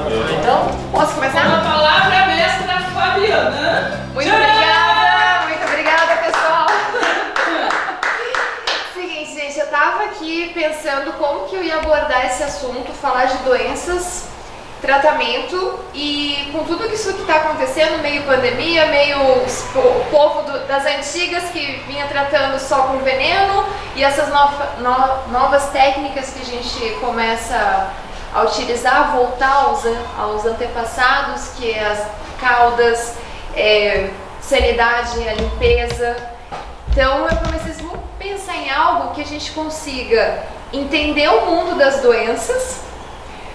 Então, posso começar? Com a palavra a mestra Fabiana. Muito obrigada, pessoal. Seguinte, gente, eu tava aqui pensando como que eu ia abordar esse assunto, falar de doenças, tratamento e com tudo isso que está acontecendo, meio pandemia, meio o povo das antigas que vinha tratando só com veneno e essas novas técnicas que a gente começa a utilizar, voltar aos antepassados, que é as caudas, sanidade, a limpeza. Então eu comecei a pensar em algo que a gente consiga entender o mundo das doenças,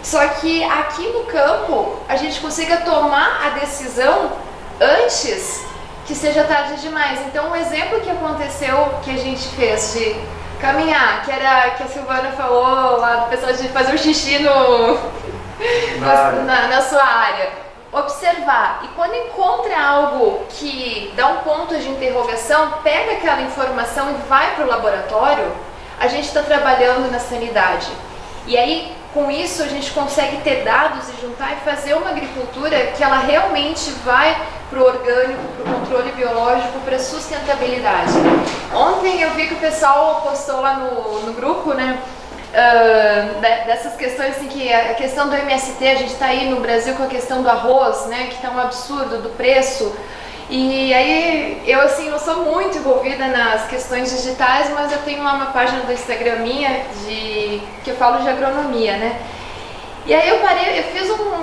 só que aqui no campo a gente consiga tomar a decisão antes que seja tarde demais. Então um exemplo que aconteceu, que a gente fez de caminhar, que era que a Silvana falou lá do pessoal de fazer o xixi na sua área, observar, e quando encontra algo que dá um ponto de interrogação, pega aquela informação e vai para o laboratório, a gente está trabalhando na sanidade. E aí, com isso, a gente consegue ter dados e juntar e fazer uma agricultura que ela realmente vai para o orgânico, para o controle biológico, para a sustentabilidade. Ontem eu vi que o pessoal postou lá no grupo, né, dessas questões, assim, que a questão do MST, a gente está aí no Brasil com a questão do arroz, né, que está um absurdo do preço. E aí, eu não sou muito envolvida nas questões digitais, mas eu tenho lá uma página do Instagram minha que eu falo de agronomia, né? E aí eu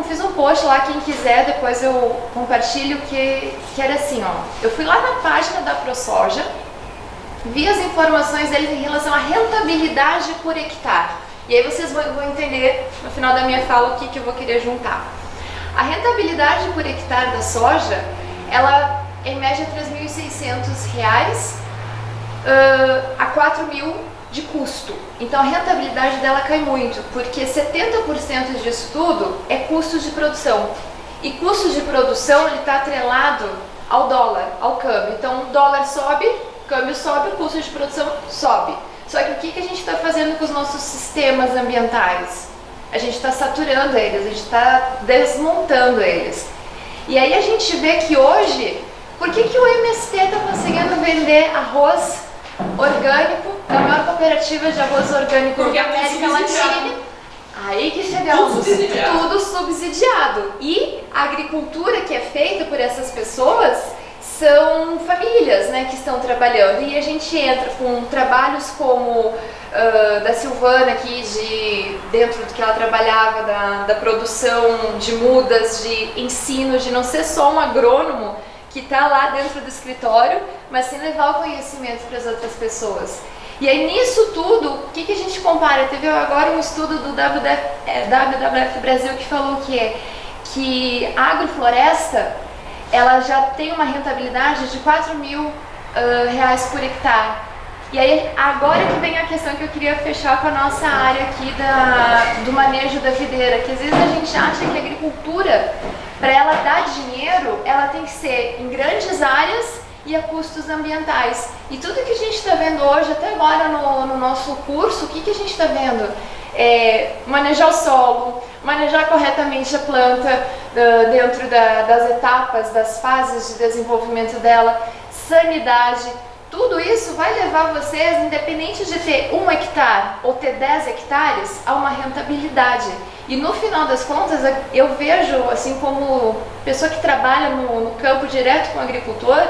fiz um post lá, quem quiser, depois eu compartilho, que era assim, ó. Eu fui lá na página da ProSoja, vi as informações deles em relação à rentabilidade por hectare. E aí vocês vão entender, no final da minha fala, o que eu vou querer juntar. A rentabilidade por hectare da soja, ela em média R$ 3.600 a R$ 4.000 de custo. Então a rentabilidade dela cai muito, porque 70% disso tudo é custo de produção. E custo de produção está atrelado ao dólar, ao câmbio. Então o dólar sobe, o câmbio sobe, o custo de produção sobe. Só que o que a gente está fazendo com os nossos sistemas ambientais? A gente está saturando eles, a gente está desmontando eles. E aí a gente vê que hoje, por que o MST está conseguindo vender arroz orgânico, a maior cooperativa de arroz orgânico da América Latina? Aí que chegamos, tudo subsidiado. E a agricultura que é feita por essas pessoas são famílias, né, que estão trabalhando. E a gente entra com trabalhos como da Silvana aqui, dentro do que ela trabalhava, da produção de mudas, de ensino, de não ser só um agrônomo que está lá dentro do escritório, mas sim levar o conhecimento para as outras pessoas. E aí nisso tudo, o que a gente compara? Teve agora um estudo do WWF Brasil que falou que a agrofloresta, ela já tem uma rentabilidade de R$ 4.000 por hectare. E aí, agora que vem a questão que eu queria fechar com a nossa área aqui do manejo da videira, que às vezes a gente acha que a agricultura, para ela dar dinheiro, ela tem que ser em grandes áreas e a custos ambientais. E tudo que a gente está vendo hoje, até agora no nosso curso, o que a gente está vendo? Manejar o solo, manejar corretamente a planta dentro das etapas, das fases de desenvolvimento dela, sanidade. Tudo isso vai levar vocês, independente de ter 1 hectare ou ter 10 hectares, a uma rentabilidade. E no final das contas, eu vejo, assim como pessoa que trabalha no campo direto com o agricultor,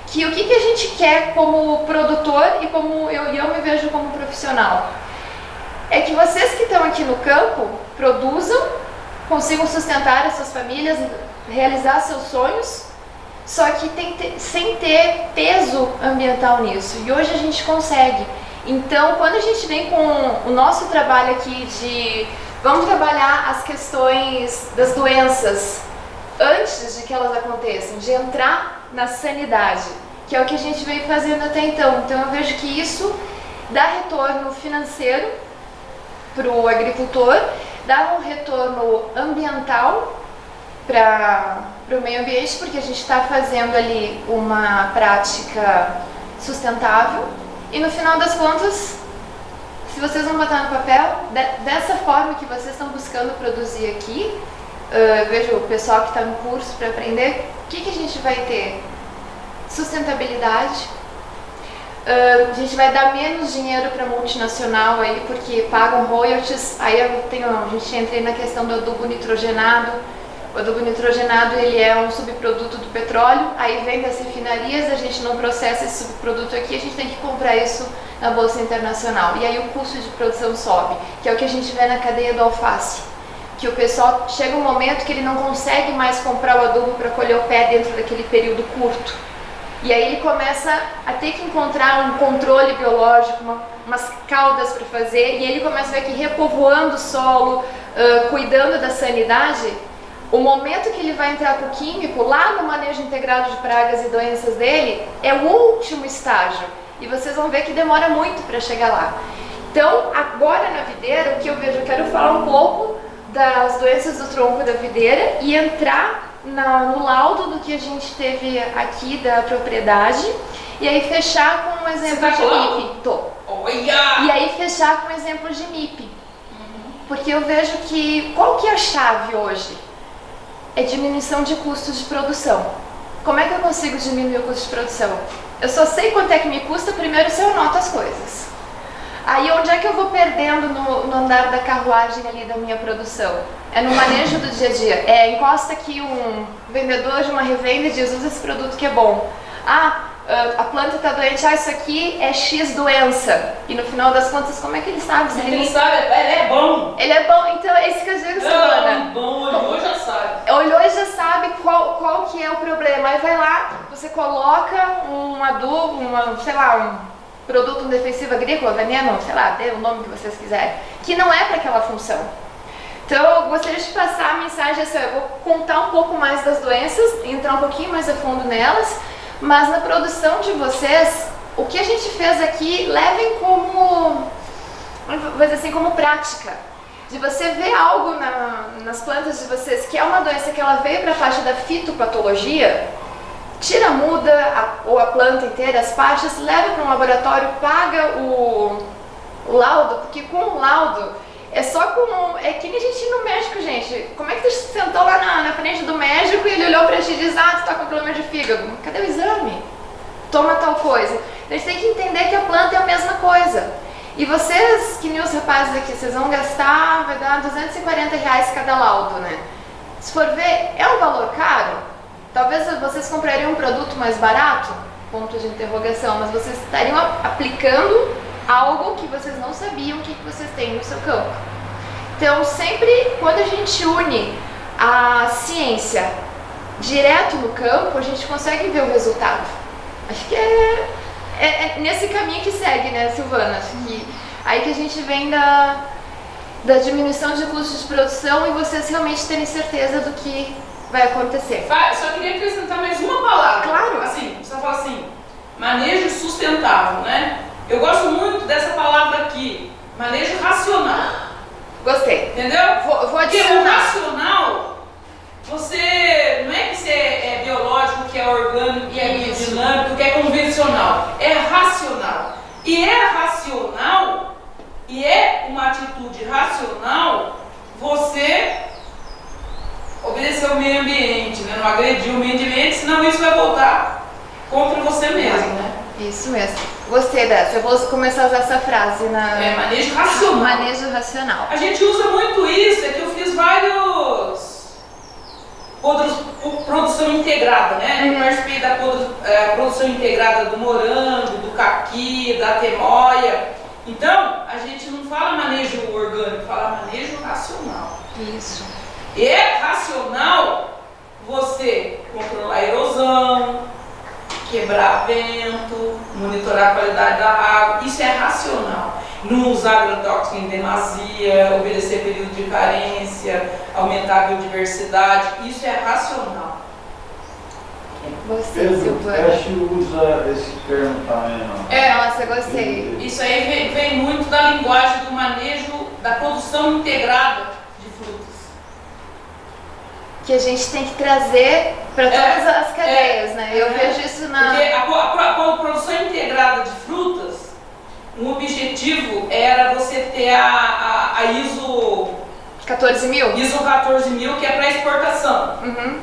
que o que a gente quer como produtor e como eu me vejo como profissional. É que vocês que estão aqui no campo produzam, consigam sustentar as suas famílias, realizar seus sonhos, só que sem ter peso ambiental nisso. E hoje a gente consegue. Então, quando a gente vem com o nosso trabalho aqui vamos trabalhar as questões das doenças antes de que elas aconteçam, de entrar na sanidade, que é o que a gente vem fazendo até então. Então eu vejo que isso dá retorno financeiro para o agricultor, dá um retorno ambiental para o meio ambiente, porque a gente está fazendo ali uma prática sustentável e no final das contas, se vocês vão botar no papel, dessa forma que vocês estão buscando produzir aqui, vejo o pessoal que está no curso para aprender, o que a gente vai ter? Sustentabilidade. A gente vai dar menos dinheiro para multinacional aí, porque pagam royalties. Aí a gente entra aí na questão do adubo nitrogenado. O adubo nitrogenado, ele é um subproduto do petróleo, aí vem das refinarias, a gente não processa esse subproduto aqui, a gente tem que comprar isso na Bolsa Internacional. E aí o custo de produção sobe, que é o que a gente vê na cadeia do alface. Que o pessoal chega um momento que ele não consegue mais comprar o adubo para colher o pé dentro daquele período curto. E aí ele começa a ter que encontrar um controle biológico, umas caudas para fazer, e ele começa a ver que repovoando o solo, cuidando da sanidade, o momento que ele vai entrar com o químico, lá no manejo integrado de pragas e doenças dele, é o último estágio. E vocês vão ver que demora muito para chegar lá. Então, agora na videira, o que eu vejo, eu quero falar um pouco das doenças do tronco da videira e entrar no laudo do que a gente teve aqui da propriedade, e aí fechar com um exemplo de MIP. E aí fechar com um exemplo de MIP. Porque eu vejo que, qual que é a chave hoje? É diminuição de custos de produção. Como é que eu consigo diminuir o custo de produção? Eu só sei quanto é que me custa primeiro se eu anoto as coisas. Aí onde é que eu vou perdendo no andar da carruagem ali da minha produção? É no manejo do dia a dia. Encosta aqui um vendedor de uma revenda e diz, usa esse produto que é bom. A planta está doente, isso aqui é X doença. E no final das contas, como é que ele sabe? Se ele sabe, ele é bom. Ele é bom, então é isso que eu digo, Silvana. É bom, olhou já sabe. Olhou e já sabe qual que é o problema. Aí vai lá, você coloca um adubo, um produto, um defensivo agrícola, veneno, dê o nome que vocês quiserem, que não é para aquela função. Então eu gostaria de passar a mensagem assim, eu vou contar um pouco mais das doenças, entrar um pouquinho mais a fundo nelas, mas na produção de vocês, o que a gente fez aqui, levem como, vou dizer assim, como prática. De você ver algo nas plantas de vocês, que é uma doença que ela veio para a parte da fitopatologia, tira a muda ou a planta inteira, as partes, leva para um laboratório, paga o laudo, porque com o laudo é que nem a gente ir no médico, gente. Como é que tu sentou lá na frente do médico e ele olhou pra ti e diz, tu tá com problema de fígado? Cadê o exame? Toma tal coisa. Então a gente tem que entender que a planta é a mesma coisa. E vocês, que nem os rapazes aqui, vocês vão gastar, vai dar R$240 cada laudo, né? Se for ver, é um valor caro? Talvez vocês comprariam um produto mais barato? Ponto de interrogação. Mas vocês estariam aplicando algo que vocês não sabiam que vocês têm no seu campo. Então, sempre quando a gente une a ciência direto no campo, a gente consegue ver o resultado. Acho que é nesse caminho que segue, né, Silvana? Acho que aí que a gente vem da diminuição de custos de produção e vocês realmente terem certeza do que vai acontecer. Só queria acrescentar mais uma palavra. Claro. Assim, você fala assim, manejo sustentável, né? Eu gosto muito dessa palavra aqui, manejo racional. Gostei. Entendeu? Vou adicionar. Porque o racional, não é que você é biológico, que é orgânico, que é biodinâmico, que é convencional. É racional. E é racional, e é uma atitude racional, você obedecer ao meio ambiente, né? Não agredir o meio ambiente, senão isso vai voltar contra você mesmo, né? Isso mesmo. Gostei dessa. Eu vou começar a usar essa frase manejo racional. Manejo racional. A gente usa muito isso, é que eu fiz outras produção integrada, né? Eu participei da produção integrada do morango, do caqui, da temoia. Então, a gente não fala manejo orgânico, fala manejo racional. Isso. E é racional você controlar a erosão, quebrar vento, monitorar a qualidade da água, isso é racional. Não usar agrotóxico em demasia, obedecer período de carência, aumentar a biodiversidade, isso é racional. Você, Silvana. Peixe usa esse termo também, não? Nossa, eu gostei. Isso aí vem muito da linguagem do manejo, da produção integrada de frutas. Que a gente tem que trazer para todas as cadeias, né? Eu vejo isso na... Porque a produção integrada de frutas, um objetivo era você ter a ISO 14.000? ISO 14.000, que é para exportação. Uhum.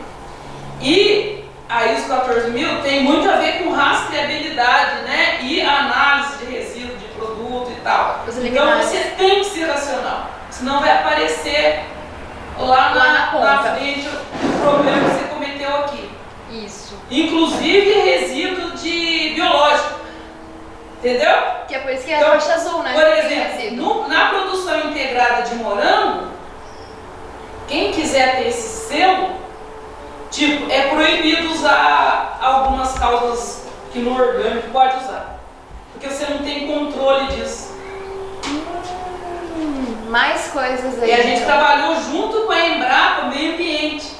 E a ISO 14.000 tem muito a ver com rastreabilidade, né? E análise de resíduo de produto e tal. Então você tem que ser racional, senão vai aparecer lá na frente o problema que você cometeu aqui. Isso. Inclusive resíduo de biológico. Entendeu? Que é por isso que é a faixa azul, né? Por exemplo, na produção integrada de morango, quem quiser ter esse selo, tipo, é proibido usar algumas causas que no orgânico pode usar. Porque você não tem controle disso. Mais coisas aí. E a gente trabalhou junto com a Embrapa, Meio Ambiente.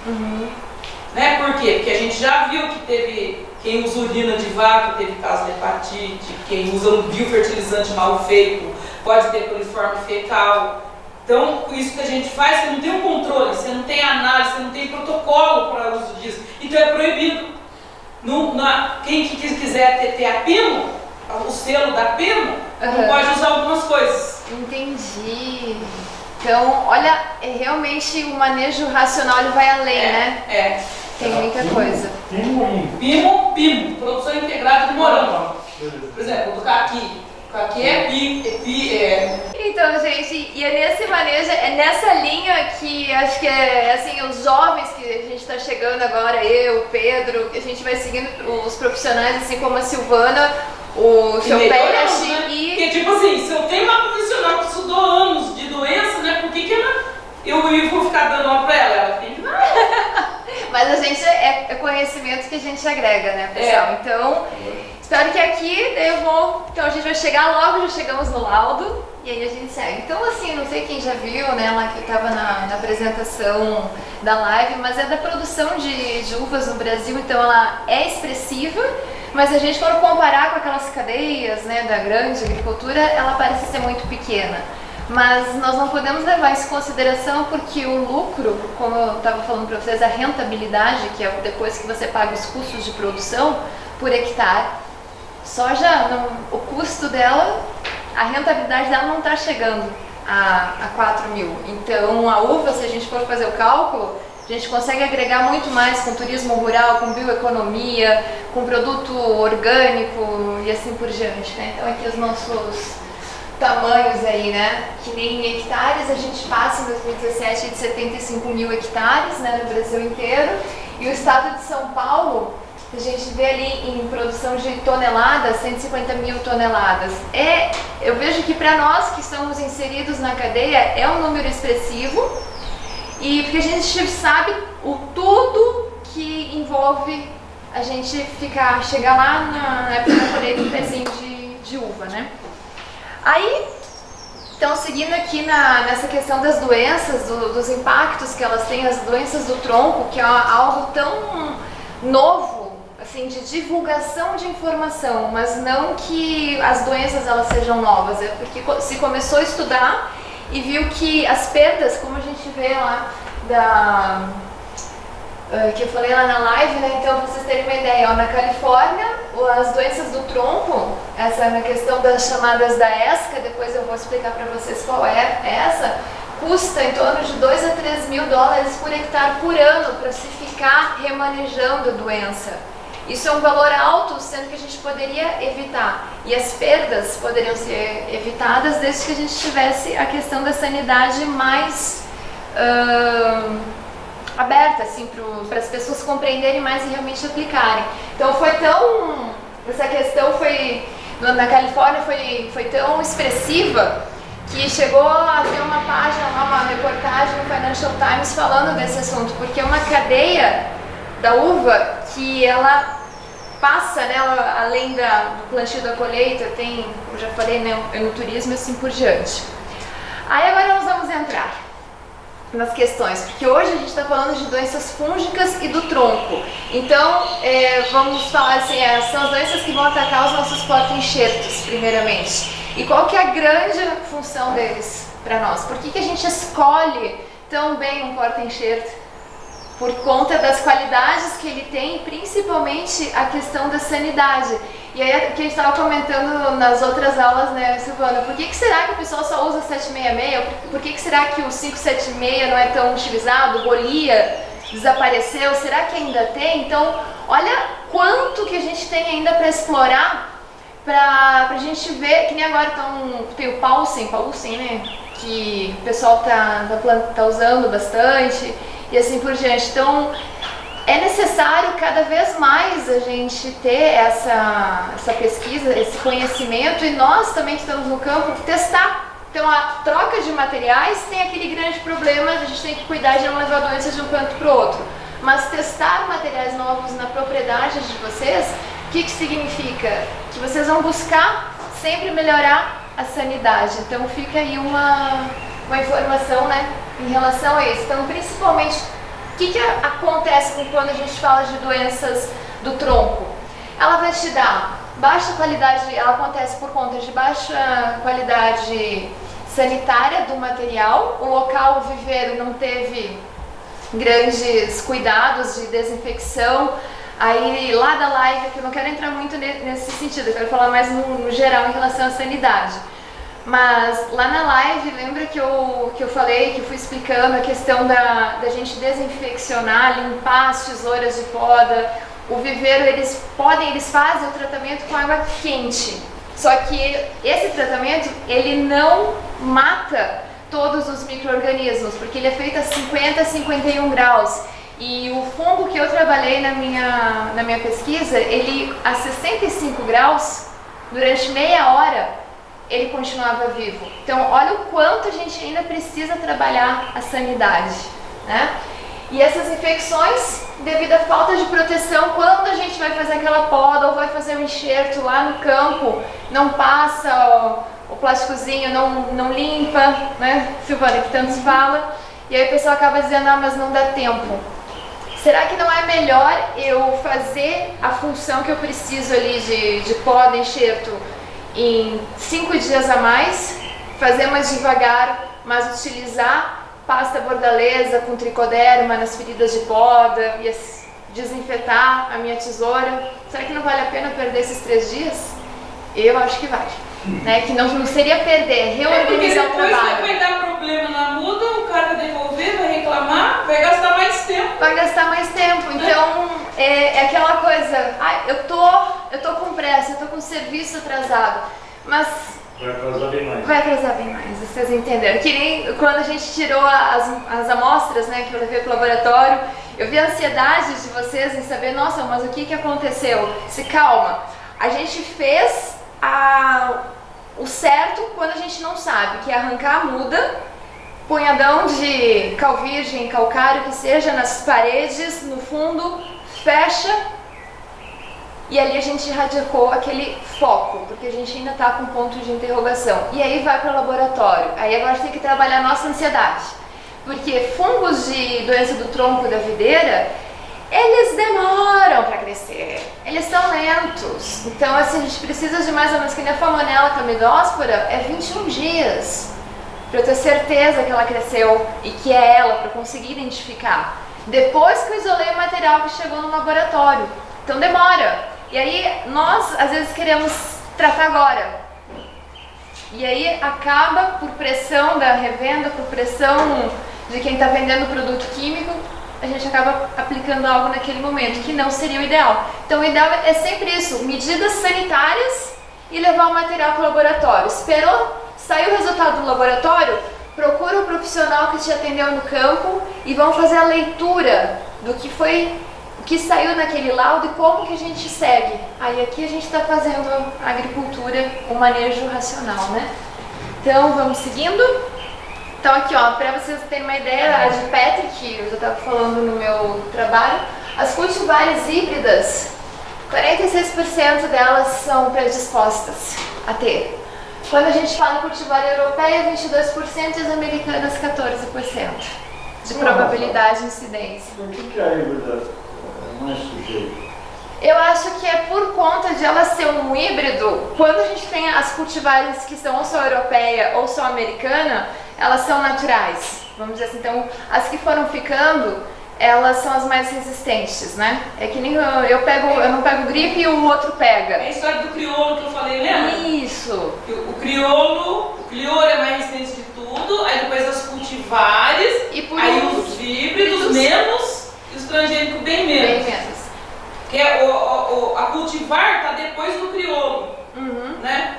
Uhum. Né? Por quê? Porque a gente já viu que teve quem usa urina de vaca, teve caso de hepatite, quem usa um biofertilizante mal feito, pode ter coliforme fecal. Então, isso que a gente faz, você não tem um controle, você não tem análise, você não tem protocolo para uso disso. Então é proibido. Quem quiser ter a PIMO, o selo da PIMO, não pode usar algumas coisas. Entendi. Então, olha, realmente o manejo racional ele vai além, né? Tem muita coisa. PIMO, produção integrada de morango. Por exemplo, do caqui. Caqui é Então, gente, e é nesse manejo, é nessa linha que acho que é assim, os jovens que a gente está chegando agora, eu, o Pedro, que a gente vai seguindo os profissionais, assim como a Silvana, o seu Peixe, né? Porque, tipo assim, se eu tenho uma profissional que estudou anos de doença, né, por que eu vou ficar dando uma pra ela? Ela tem que dar. Mas a gente é conhecimento que a gente agrega, né, pessoal? Então, espero que aqui então a gente vai chegar logo, já chegamos no laudo e aí a gente segue. Então, assim, não sei quem já viu, né, lá que estava na apresentação da live, mas é da produção de uvas no Brasil, então ela é expressiva, mas se a gente for comparar com aquelas cadeias, né, da grande agricultura, ela parece ser muito pequena. Mas nós não podemos levar isso em consideração porque o lucro, como eu estava falando para vocês, a rentabilidade, que é depois que você paga os custos de produção por hectare, o custo dela, a rentabilidade dela não está chegando a 4.000. Então a uva, se a gente for fazer o cálculo, a gente consegue agregar muito mais com turismo rural, com bioeconomia, com produto orgânico e assim por diante, né? Então aqui os nossos tamanhos aí, né? Que nem em hectares, a gente passa em 2017 de 75.000 hectares, né, no Brasil inteiro. E o estado de São Paulo, a gente vê ali em produção de toneladas, 150.000 toneladas. Eu vejo que para nós que estamos inseridos na cadeia é um número expressivo, e porque a gente sabe o tudo que envolve a gente chegar lá na época da colheita do pezinho de uva, né? Aí, então, seguindo aqui nessa questão das doenças, dos impactos que elas têm, as doenças do tronco, que é algo tão novo, assim, de divulgação de informação, mas não que as doenças elas sejam novas, é porque se começou a estudar e viu que as perdas, como a gente vê lá que eu falei lá na live, né? Então, pra vocês terem uma ideia, na Califórnia, as doenças do tronco, essa na questão das chamadas da ESCA, depois eu vou explicar para vocês qual é essa, custa em torno de 2 a 3 mil dólares por hectare por ano para se ficar remanejando a doença. Isso é um valor alto, sendo que a gente poderia evitar. E as perdas poderiam ser evitadas desde que a gente tivesse a questão da sanidade mais aberta, assim, para as pessoas compreenderem mais e realmente aplicarem. Então essa questão na Califórnia foi tão expressiva que chegou a ter uma página, uma reportagem no Financial Times falando desse assunto, porque é uma cadeia da uva que ela passa, né, além do plantio da colheita, tem, como já falei, né, no turismo e assim por diante. Aí agora nós vamos entrar nas questões, porque hoje a gente está falando de doenças fúngicas e do tronco. Então, vamos falar assim, são as doenças que vão atacar os nossos porta-enxertos, primeiramente. E qual que é a grande função deles para nós? Por que a gente escolhe tão bem um porta-enxerto por conta das qualidades que ele tem, principalmente a questão da sanidade. E aí, que a gente estava comentando nas outras aulas, né, Silvana, por que será que o pessoal só usa 766? Por que será que o 576 não é tão utilizado? O Bolia desapareceu? Será que ainda tem? Então, olha quanto que a gente tem ainda para explorar, para a gente ver, que nem agora tem o Paulsen, né, que o pessoal tá usando bastante, e assim por diante. Então, é necessário cada vez mais a gente ter essa pesquisa, esse conhecimento, e nós também que estamos no campo, testar. Então, a troca de materiais tem aquele grande problema, a gente tem que cuidar de não levar doenças de um canto para o outro. Mas testar materiais novos na propriedade de vocês, o que significa? Que vocês vão buscar sempre melhorar a sanidade. Então, fica aí uma informação, né, em relação a isso. Então, principalmente, o que acontece quando a gente fala de doenças do tronco? Ela vai te dar baixa qualidade, ela acontece por conta de baixa qualidade sanitária do material, o local, o viveiro não teve grandes cuidados de desinfecção. Aí lá da live, que eu não quero entrar muito nesse sentido, eu quero falar mais no geral em relação à sanidade. Mas lá na live, lembra que eu falei, que fui explicando a questão da gente desinfeccionar, limpar as tesouras de poda. O viveiro, eles fazem o tratamento com água quente. Só que esse tratamento, ele não mata todos os micro-organismos, porque ele é feito a 50, 51 graus. E o fungo que eu trabalhei na minha pesquisa, ele a 65 graus, durante meia hora, ele continuava vivo. Então, olha o quanto a gente ainda precisa trabalhar a sanidade, né? E essas infecções, devido à falta de proteção, quando a gente vai fazer aquela poda ou vai fazer um enxerto lá no campo, não passa o plásticozinho, não limpa, né, Silvana, que tantos fala, e aí o pessoal acaba dizendo, mas não dá tempo. Será que não é melhor eu fazer a função que eu preciso ali de poda, enxerto, em 5 dias a mais, fazer mais devagar, mas utilizar pasta bordaleza com tricoderma nas feridas de poda e desinfetar a minha tesoura? Será que não vale a pena perder esses 3 dias? Eu acho que vale. Né? Que não seria perder, reorganizar o trabalho. Depois vai dar problema na muda, o cara vai devolver, vai reclamar, vai gastar mais tempo. Vai gastar mais tempo. Então, é aquela coisa, eu tô com pressa, eu tô com o serviço atrasado, mas vai atrasar bem mais. Vai atrasar bem mais, vocês entenderam. Que nem quando a gente tirou as amostras, né, que eu levei pro laboratório, eu vi a ansiedade de vocês em saber, nossa, mas o que aconteceu? Se calma, a gente fez o certo quando a gente não sabe, que é arrancar a muda, punhadão de cal virgem, calcário, que seja nas paredes, no fundo, fecha, e ali a gente radicou aquele foco, porque a gente ainda está com ponto de interrogação. E aí vai para o laboratório. Aí agora a gente tem que trabalhar a nossa ansiedade, porque fungos de doença do tronco da videira, eles demoram para crescer, eles são lentos. Então, assim, a gente precisa de mais ou menos, que nem a Salmonella Clamidóspora, é 21 dias para eu ter certeza que ela cresceu e que é ela, para conseguir identificar. Depois que eu isolei o material que chegou no laboratório. Então demora. E aí nós, às vezes, queremos tratar agora. E aí acaba, por pressão da revenda, por pressão de quem está vendendo produto químico, a gente acaba aplicando algo naquele momento, que não seria o ideal. Então o ideal é sempre isso, medidas sanitárias e levar o material para o laboratório. Esperou, saiu o resultado do laboratório, procura o profissional que te atendeu no campo e vão fazer a leitura do que foi, o que saiu naquele laudo e como que a gente segue. Aí aqui a gente está fazendo a agricultura, o manejo racional, né? Então vamos seguindo. Então aqui, ó, para vocês terem uma ideia, a de Petri, que eu já estava falando no meu trabalho, as cultivares híbridas, 46% delas são predispostas a ter. Quando a gente fala em cultivar europeia, 22% e as americanas, 14% de probabilidade de incidência. Por que a híbrida não é sujeita? Eu acho que é por conta de ela ser um híbrido. Quando a gente tem as cultivares que são ou só europeia ou só americana, elas são naturais, vamos dizer assim. Então, as que foram ficando, elas são as mais resistentes, né? É que nem eu não pego gripe e o outro pega. É a história do crioulo que eu falei, lembra? Isso. O crioulo é mais resistente de tudo, aí depois as cultivares, aí os híbridos menos e os transgênicos bem menos. Bem menos. Que é a cultivar tá depois do crioulo, né?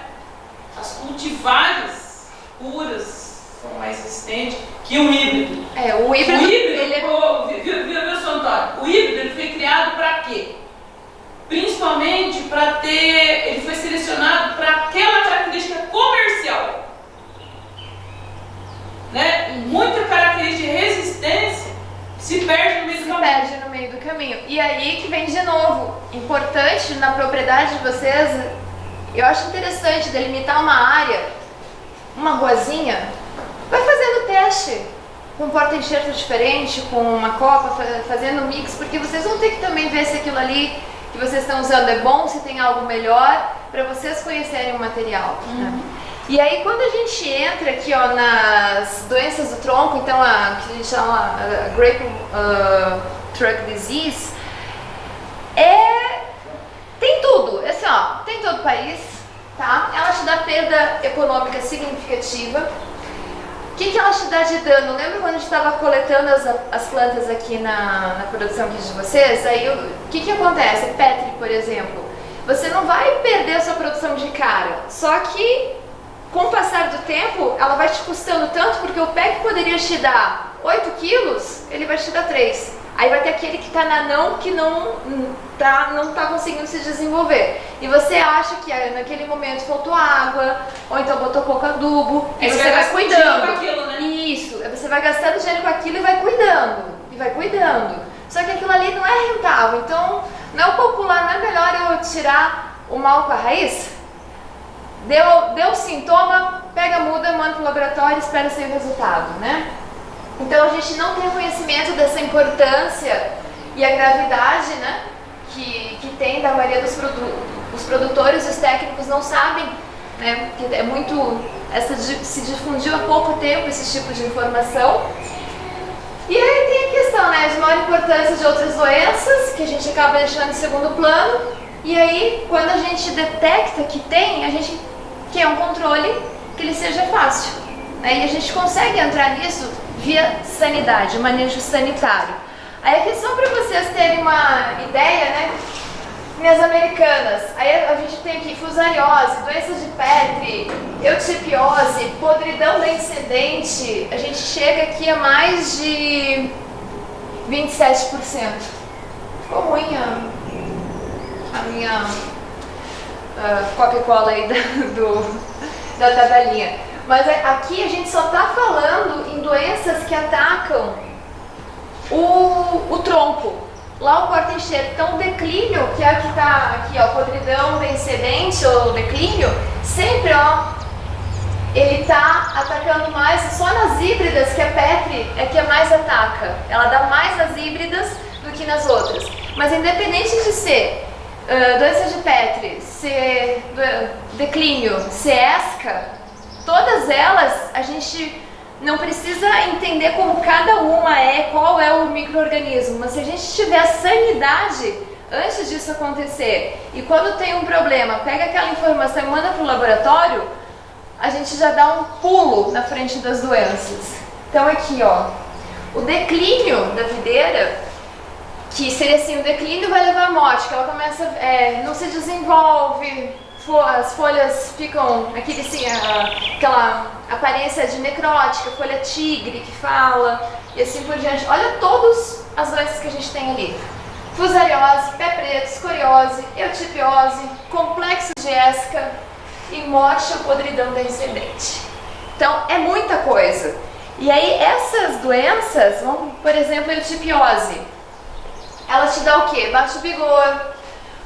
As cultivares puras são mais resistentes que o híbrido. O híbrido viu, seu Antônio? O híbrido ele foi criado para quê? Principalmente para ter, ele foi selecionado para aquela característica comercial, né? Muita característica de resistência se perde no meio do caminho. Perde no meio do caminho. E aí que vem de novo, importante na propriedade de vocês, eu acho interessante delimitar uma área, uma ruazinha, vai fazendo teste com um porta-enxerto diferente, com uma copa, fazendo mix, porque vocês vão ter que também ver se aquilo ali que vocês estão usando é bom, se tem algo melhor, para vocês conhecerem o material. Né? E aí quando a gente entra aqui ó, nas doenças do tronco, então a que a gente chama a Grape Trunk Disease, tem tudo, assim ó, tem todo o país, tá? Ela te dá perda econômica significativa. O que ela te dá de dano? Lembra quando a gente estava coletando as plantas aqui na produção aqui de vocês? Aí o que acontece? Petri, por exemplo, você não vai perder a sua produção de cara, só que com o passar do tempo ela vai te custando tanto, porque o pé que poderia te dar 8 quilos, ele vai te dar 3. Aí vai ter aquele que está na não, que não tá conseguindo se desenvolver. E você acha que naquele momento faltou água, ou então botou pouco adubo, e você vai cuidando. Com aquilo, né? Isso, você vai gastando dinheiro com aquilo e vai cuidando. Só que aquilo ali não é rentável, então não é o popular, não é melhor eu tirar o mal com a raiz? Deu sintoma, pega a muda, manda pro laboratório e espera sair o resultado, né? Então a gente não tem conhecimento dessa importância e a gravidade, né, que tem da maioria dos os produtores e os técnicos não sabem, né, que é muito, se difundiu há pouco tempo esse tipo de informação. E aí tem a questão, né, de maior importância de outras doenças, que a gente acaba deixando em segundo plano, e aí quando a gente detecta que tem, a gente quer um controle que ele seja fácil, né, e a gente consegue entrar nisso via sanidade, manejo sanitário. Aí aqui só para vocês terem uma ideia, né? Minhas americanas, aí a gente tem aqui fusariose, doenças de Petri, eutipiose, podridão descendente, a gente chega aqui a mais de 27%. Ficou ruim a minha Coca-Cola aí da tabelinha. Mas aqui a gente só está falando em doenças que atacam o tronco, lá o porta-enxerto. Então o declínio, que é o que está aqui, ó, podridão descendente ou declínio, sempre ó, ele está atacando mais só nas híbridas, que a Petri é que mais ataca. Ela dá mais nas híbridas do que nas outras. Mas independente de ser doença de Petri, ser declínio, ser ESCA, todas elas, a gente não precisa entender como cada uma qual é o micro-organismo, mas se a gente tiver a sanidade antes disso acontecer, e quando tem um problema, pega aquela informação e manda para o laboratório, a gente já dá um pulo na frente das doenças. Então aqui, ó, o declínio da videira, que seria assim, o declínio vai levar à morte, que ela começa, não se desenvolve, as folhas ficam aquela aparência de necrótica, folha tigre que fala, e assim por diante. Olha todas as doenças que a gente tem ali. Fusariose, pé preto, escoriose, eutipiose, complexo de ESCA e morte ou podridão descendente. Então é muita coisa. E aí essas doenças, por exemplo, a eutipiose, ela te dá o quê? Baixo vigor,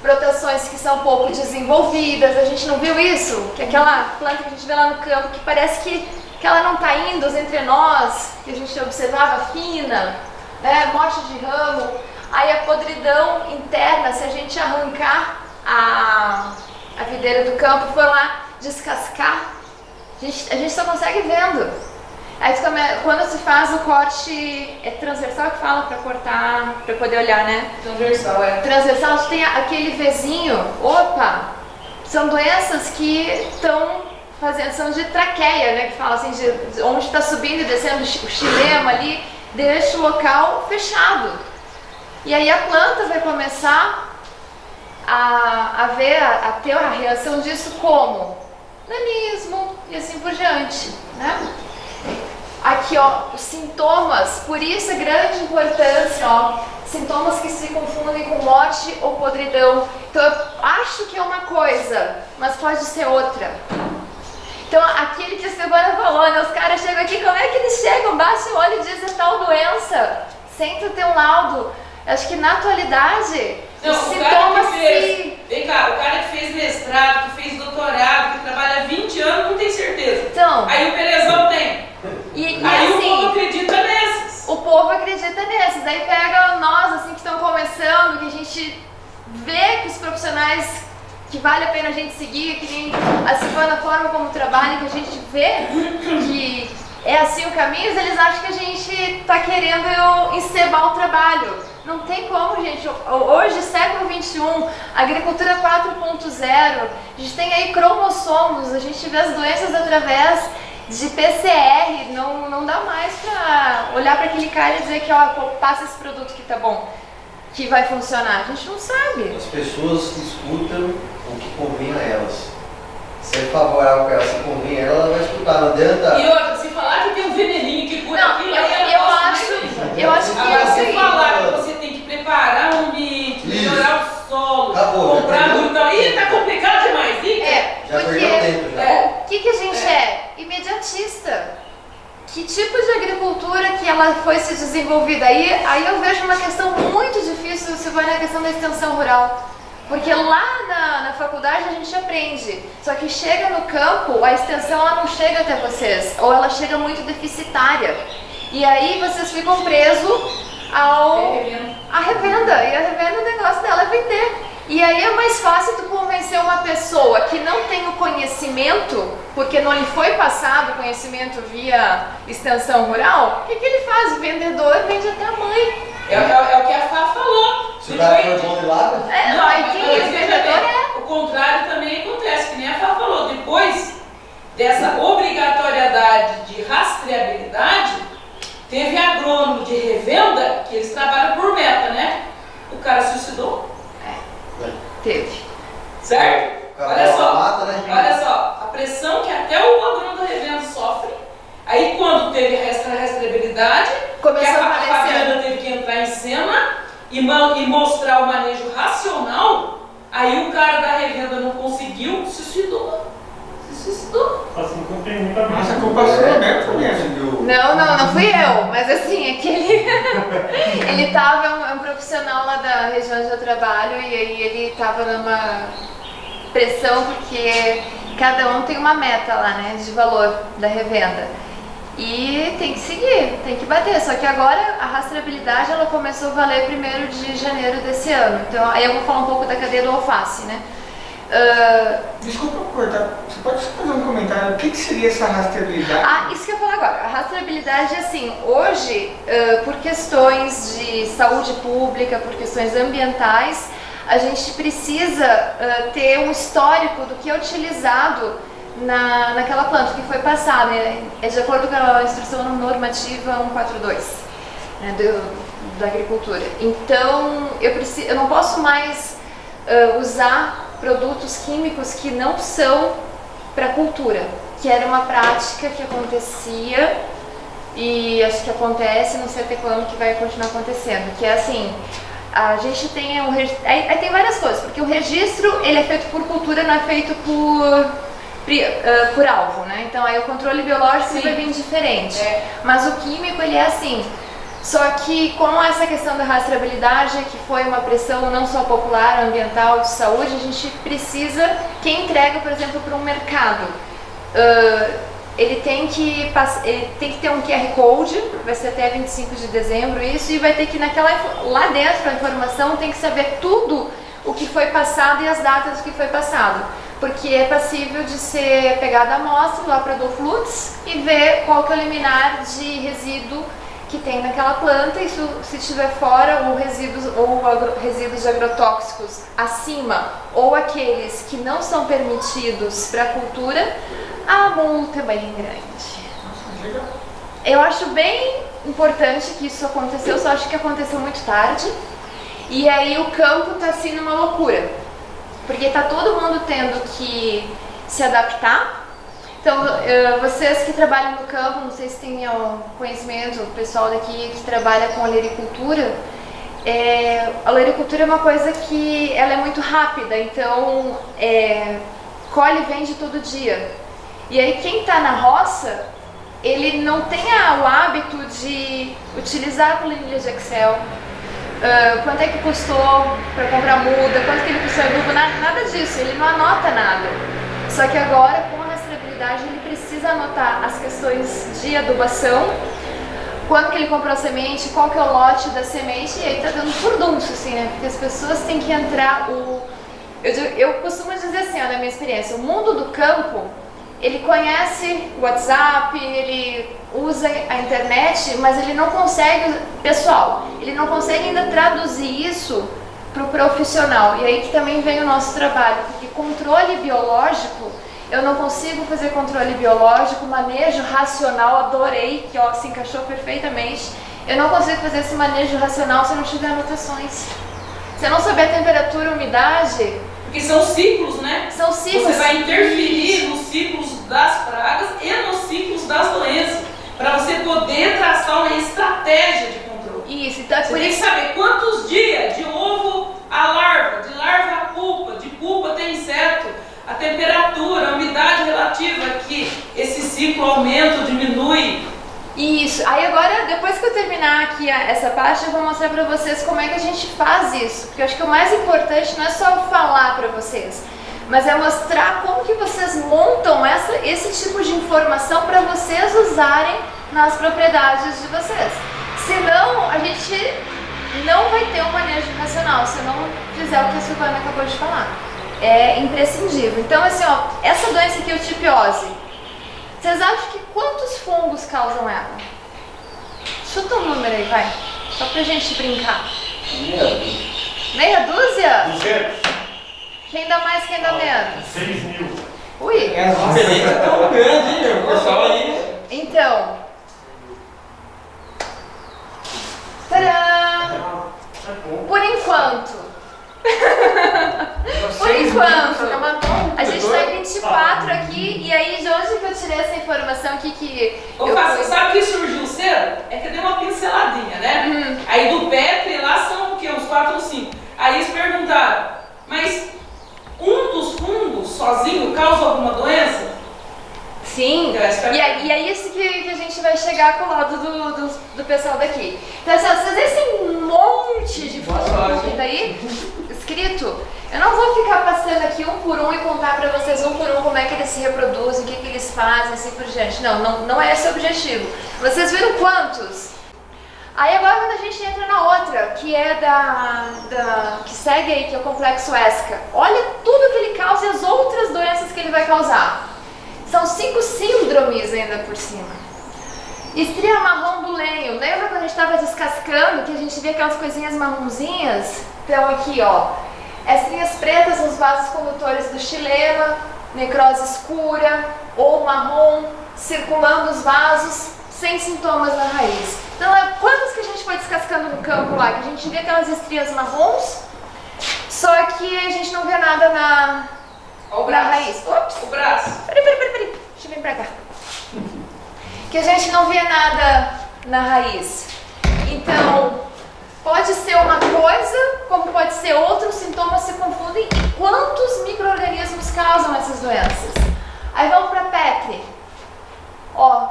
brotações que são pouco desenvolvidas. A gente não viu isso? Que aquela planta que a gente vê lá no campo, que parece que ela não está indo entre nós, que a gente observava fina, né? Morte de ramo. Aí a podridão interna, se a gente arrancar a videira do campo e for lá descascar, a gente só consegue vendo. Aí quando se faz o corte, é transversal que fala para cortar, para poder olhar, né? Transversal, é. Transversal, tem aquele Vzinho, opa, são doenças que estão fazendo, são de traqueia, né? Que fala assim, de onde está subindo e descendo o xilema ali, deixa o local fechado. E aí a planta vai começar a ter a reação disso como nanismo e assim por diante, né? Aqui, ó, os sintomas, por isso a grande importância, ó, sintomas que se confundem com morte ou podridão. Então eu acho que é uma coisa, mas pode ser outra. Então aquele que a Silvana falou, né, os caras chegam aqui, como é que eles chegam? Baixa o olho e diz é tal doença, sem tu ter um laudo. Acho que na atualidade, não, os sintomas vem cá, o cara que fez mestrado, que fez doutorado, que trabalha há 20 anos, não tem certeza. Então, aí o Perezão tem. E aí assim, o povo acredita nesses. O povo acredita nesses. Aí pega nós, assim, que estão começando, que a gente vê que os profissionais que vale a pena a gente seguir, que nem a Silvana, a forma como trabalha, que a gente vê que é assim o caminho, eles acham que a gente está querendo encebar o trabalho. Não tem como, gente. Hoje, século XXI, agricultura 4.0, a gente tem aí cromossomos, a gente vê as doenças através de PCR, não dá mais pra olhar para aquele cara e dizer que ó, passa esse produto que tá bom, que vai funcionar. A gente não sabe. As pessoas escutam o que convém a elas. Se é favorável para ela, se convém a ela, ela vai escutar, não adianta. E outra, se falar que tem um veneninho que cura aquilo, aí eu acho que agora, isso se aí. falar que você tem que preparar o ambiente, melhorar o solo, acabou, comprar muito, aí tá complicado demais, hein? Já porque perdeu tempo, já. o que a gente é? Imediatista. Que tipo de agricultura que ela foi se desenvolvida? Aí eu vejo uma questão muito difícil, se vai na questão da extensão rural. Porque lá na faculdade a gente aprende, só que chega no campo, a extensão ela não chega até vocês, ou ela chega muito deficitária. E aí vocês ficam presos à revenda. E a revenda, o negócio dela é vender. E aí é mais fácil tu convencer uma pessoa que não tem o conhecimento, porque não lhe foi passado o conhecimento via extensão rural, o que ele faz? O vendedor vende até a mãe. É o que a Fá falou. Se o cara for bom de lado, Não, aí mas quem é o vendedor o contrário também acontece, que nem a Fá falou. Depois dessa obrigatoriedade de rastreabilidade, teve agrônomo de revenda, que eles trabalham por meta, né? O cara suicidou. Teve. Certo? Olha só, né? Olha só, a pressão que até o agrônomo da revenda sofre. Aí quando teve essa rastreabilidade, Começou que a a aparecer. Fabiana teve que entrar em cena e mostrar o manejo racional, aí o cara da revenda não conseguiu, se suicidou. Assim como tem muita Nossa, coisa. a culpa é Roberto mesmo. Não fui eu, mas assim, é que ele tava, é um profissional lá da região onde eu trabalho, e aí ele tava numa pressão porque cada um tem uma meta lá, né, de valor da revenda. E tem que seguir, tem que bater, só que agora a rastreabilidade ela começou a valer 1º de janeiro desse ano. Então aí eu vou falar um pouco da cadeia do alface, né? Desculpa cortar, você pode fazer um comentário? O que seria essa rastreabilidade? Ah, isso que eu ia falar agora. A rastreabilidade, assim, hoje, por questões de saúde pública, por questões ambientais, a gente precisa ter um histórico do que é utilizado naquela planta, que foi passado, né? É de acordo com a instrução normativa 142, né, da agricultura. Então, eu não posso mais usar produtos químicos que não são para cultura, que era uma prática que acontecia e acho que acontece, não sei até quando que vai continuar acontecendo, que é assim, a gente tem aí tem várias coisas, porque o registro ele é feito por cultura, não é feito por alvo, né? Então aí o controle biológico vai vir diferente, mas o químico ele é assim. Só que com essa questão da rastreabilidade, que foi uma pressão não só popular, ambiental, de saúde, a gente precisa, quem entrega, por exemplo, para um mercado, ele tem que ter um QR Code, vai ser até 25 de dezembro isso, e vai ter que lá dentro a informação tem que saber tudo o que foi passado e as datas do que foi passado. porque é passível de ser pegada a amostra lá para Adolfo Lutz e ver qual que é o limiar de resíduo que tem naquela planta, e se estiver fora resíduos agrotóxicos acima ou aqueles que não são permitidos para a cultura, a multa é bem grande. Eu acho bem importante que isso aconteceu, só acho que aconteceu muito tarde, e aí o campo está assim numa loucura, porque está todo mundo tendo que se adaptar. Então, vocês que trabalham no campo, não sei se têm conhecimento, o pessoal daqui que trabalha com olericultura, a olericultura é uma coisa que ela é muito rápida, então colhe e vende todo dia. E aí quem está na roça, ele não tem o hábito de utilizar a planilha de Excel, quanto é que custou para comprar muda, quanto que ele custou adubo, nada disso, ele não anota nada. Só que agora, com a rastreabilidade, ele precisa anotar as questões de adubação, quando que ele comprou a semente, qual que é o lote da semente, e aí tá dando furdunço, assim, né? Porque as pessoas têm que entrar eu costumo dizer assim, na minha experiência, o mundo do campo, ele conhece o WhatsApp, ele usa a internet, mas ele não consegue, ele não consegue ainda traduzir isso para o profissional. E aí que também vem o nosso trabalho, porque controle biológico, eu não consigo fazer controle biológico, manejo racional, adorei, que se encaixou perfeitamente. Eu não consigo fazer esse manejo racional se eu não tiver anotações. Se eu não souber a temperatura e umidade... Porque são ciclos, né? São ciclos. Você vai interferir nos ciclos das pragas e nos ciclos das doenças, para você poder traçar uma estratégia de controle. Isso, então é você por tem isso que saber quantos dias de ovo a larva, de larva a pupa, de pupa tem inseto, a temperatura, a umidade relativa que esse ciclo aumenta ou diminui. Isso. Aí agora, depois que eu terminar aqui essa parte, eu vou mostrar pra vocês como é que a gente faz isso. Porque eu acho que o mais importante não é só falar pra vocês, mas é mostrar como que vocês montam esse tipo de informação para vocês usarem nas propriedades de vocês. Senão, a gente não vai ter um manejo racional, se não fizer o que a Silvana acabou de falar. É imprescindível. Então, assim, essa doença aqui, o tipiose, vocês acham que quantos fungos causam ela? Chuta um número aí, vai. Só pra gente brincar. Meia dúzia? 200. Quem dá mais, quem dá menos? 6.000. Ui. Essa beleza é tão grande, hein, o pessoal aí. Então. Tadã! Por enquanto. Por enquanto, a gente tá em 24 aqui, e aí de onde que eu tirei essa informação aqui que... Sabe que surgiu cedo? É que deu uma pinceladinha, né? Aí do Petri lá são o quê? Uns 4 ou 5. Aí eles perguntaram, mas um dos fungos sozinho causa alguma doença? Sim, e é isso que a gente vai chegar com o lado do pessoal daqui. Então, assim, vocês veem esse monte de fungo que tá aí escrito. Eu não vou ficar passando aqui um por um e contar pra vocês um por um como é que eles se reproduzem, o que eles fazem, assim por diante. Não é esse o objetivo. Vocês viram quantos? Aí agora quando a gente entra na outra, que é que segue aí, que é o complexo ESCA. Olha tudo que ele causa e as outras doenças que ele vai causar. São 5 síndromes ainda por cima. Estria marrom do lenho. Lembra quando a gente estava descascando, que a gente via aquelas coisinhas marronzinhas? Então aqui, estrinhas pretas nos vasos condutores do xilema, necrose escura ou marrom, circulando os vasos, sem sintomas na raiz. Então, quantas que a gente foi descascando no campo lá? Que a gente via aquelas estrias marrons, só que a gente não vê nada na raiz. Ops! O braço. Peraí. Deixa eu vir pra cá. Que a gente não vê nada na raiz. Então, pode ser uma coisa, como pode ser outra, os sintomas se confundem. E quantos micro-organismos causam essas doenças? Aí vamos para Petri.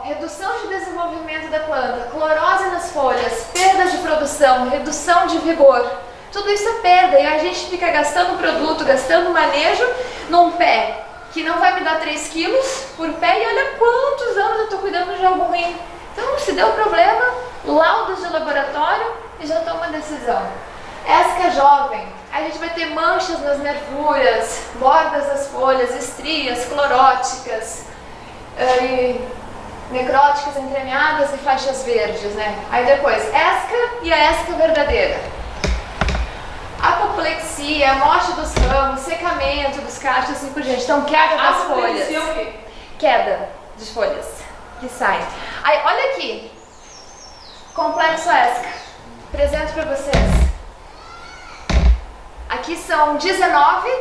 Redução de desenvolvimento da planta, clorose nas folhas, perda de produção, redução de vigor. Tudo isso é perda e a gente fica gastando produto, gastando manejo num pé que não vai me dar 3 quilos por pé, e olha quantos anos eu estou cuidando de algo ruim. Então, se deu problema, laudos de laboratório e já toma uma decisão. ESCA jovem, a gente vai ter manchas nas nervuras, bordas das folhas, estrias, cloróticas, necróticas entremeadas e faixas verdes, né? Aí depois, esca e a esca verdadeira. Apoplexia, morte dos ramos, secamento dos cachos, assim por diante. Então, queda das folhas. O quê? Queda de folhas que saem. Aí, olha aqui. Complexo esca. Apresento para vocês. Aqui são 19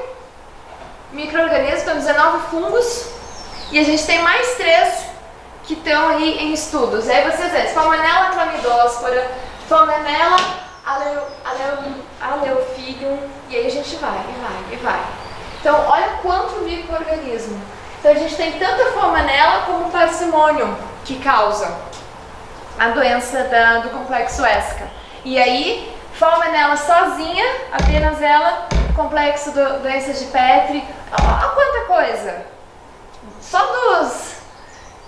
micro-organismos, então 19 fungos. E a gente tem mais 3 que estão aí em estudos. Aí vocês veem, Salmonella chlamydóspora, Salmonella aleophidium, e aí a gente vai. Então, olha quanto micro-organismo. Então, a gente tem tanto Salmonella como Parsimonium, que causa a doença do complexo esca. E aí, Salmonella sozinha, apenas ela, complexo doenças de Petri, olha quanta coisa. Só dos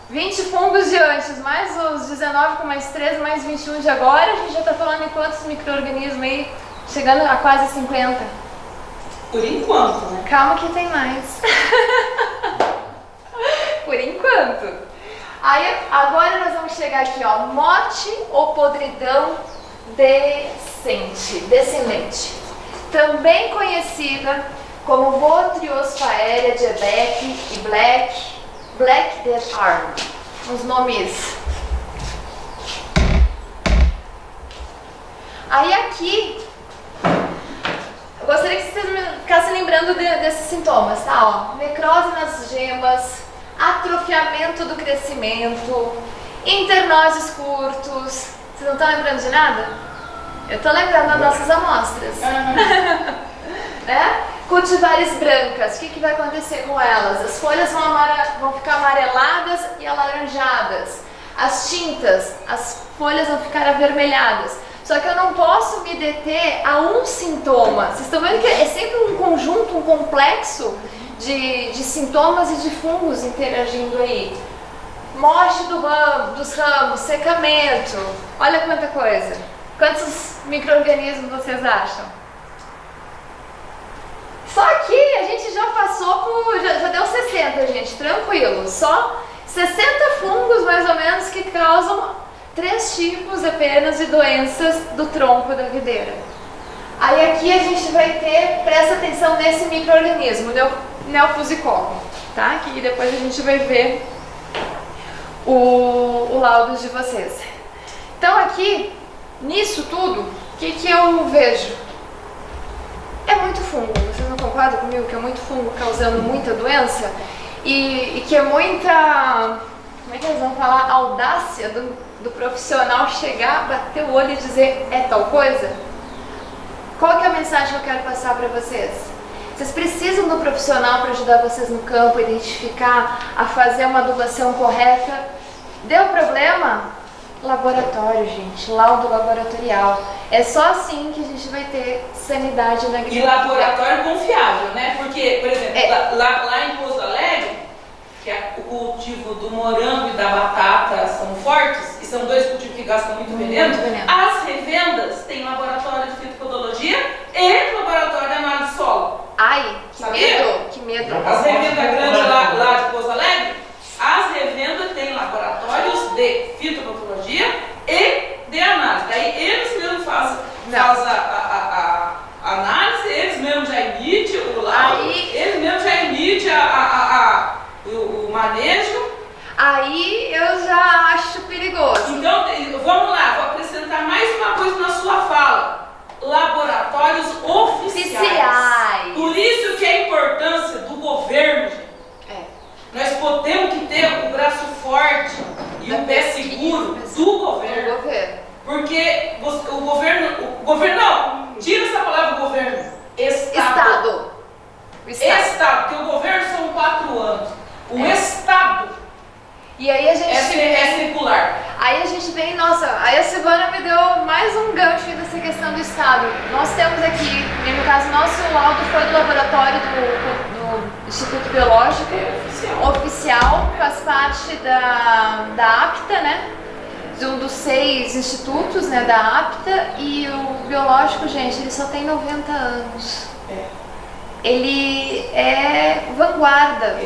20 fungos de antes, mais os 19 com mais 13, mais 21 de agora, a gente já está falando em quantos micro-organismos aí, chegando a quase 50. Por enquanto, né? Calma que tem mais. Por enquanto. Aí, agora nós vamos chegar aqui, ó, morte ou podridão descendente. Também conhecida como Botriosfa aérea de Beck e Black Death Arm. Os nomes. Aí aqui, eu gostaria que vocês ficassem lembrando desses sintomas, tá? Ó, necrose nas gemas, atrofiamento do crescimento, internoses curtos. Vocês não estão lembrando de nada? Eu estou lembrando das nossas amostras. Né? Cultivares brancas, o que vai acontecer com elas? As folhas vão ficar amareladas e alaranjadas. As tintas, as folhas vão ficar avermelhadas. Só que eu não posso me deter a um sintoma. Vocês estão vendo que é sempre um conjunto, um complexo de sintomas e de fungos interagindo aí. Morte dos ramos, secamento. Olha quanta coisa. Quantos micro-organismos vocês acham? Só que a gente já passou já deu 60, gente, tranquilo. Só 60 fungos, mais ou menos, que causam 3 tipos apenas de doenças do tronco da videira. Aí aqui a gente vai ter, presta atenção nesse micro-organismo, Neofusicoccus, tá? Que depois a gente vai ver o laudo de vocês. Então aqui, nisso tudo, o que eu vejo? É muito fungo, vocês não concordam comigo que é muito fungo causando muita doença? E que é muita, como é que eles vão falar, audácia do profissional chegar, bater o olho e dizer é tal coisa? Qual que é a mensagem que eu quero passar para vocês? Vocês precisam do profissional para ajudar vocês no campo, a identificar, a fazer uma adubação correta. Deu problema? Laboratório, gente, laudo laboratorial. É só assim que a gente vai ter sanidade na agricultura. E laboratório confiável, né? Porque, por exemplo, lá em Pouso Alegre, que é o cultivo do morango e da batata são fortes, e são 2 cultivos que gastam muito veneno, as revendas têm laboratório de fitopodologia e laboratório de análise de solo. Ai, que sabia? medo, que medo. As revendas grandes lá de Pouso Alegre, as revendas têm laboratórios de fitopatologia e de análise. Daí eles mesmos fazem a análise, eles mesmos já emitem o laudo, eles mesmos já emitem o manejo. Aí eu já acho perigoso. Então, vamos lá, vou acrescentar mais uma coisa na sua fala. Laboratórios oficiais. Por isso que é a importância do governo, gente. Nós temos que ter o braço forte e o pé seguro do governo. Porque o governo não, tira essa palavra governo. Estado. Porque o governo são 4 anos. O Estado. E aí a gente é circular. Aí a gente vem, nossa, aí a Silvana me deu mais um gancho dessa questão do Estado. Nós temos aqui, no caso, nosso laudo foi do laboratório do Instituto Biológico oficial, faz parte da APTA, né? de um dos 6 institutos, né, da APTA, e o biológico, gente, ele só tem 90 anos. Ele é vanguarda.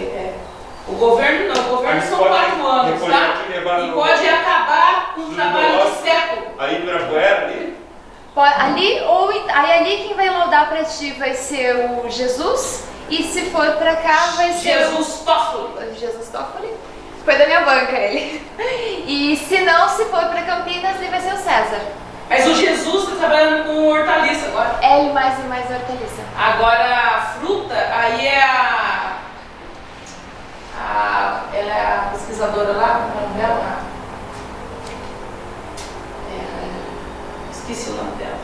O governo não, o governo são 4 anos, tá? E pode acabar com o trabalho de século. Aí no Ibirapuera ali? Ali quem vai laudar pra ti vai ser o Jesus, e se for pra cá vai ser Jesus Toffoli. Jesus Toffoli? Foi da minha banca ele. E se não, se for pra Campinas, ele vai ser o César. Mas o Jesus está trabalhando com hortaliça agora. L mais e mais hortaliça. Agora a fruta, aí é ela é a pesquisadora lá, o nome dela? Esqueci o nome dela.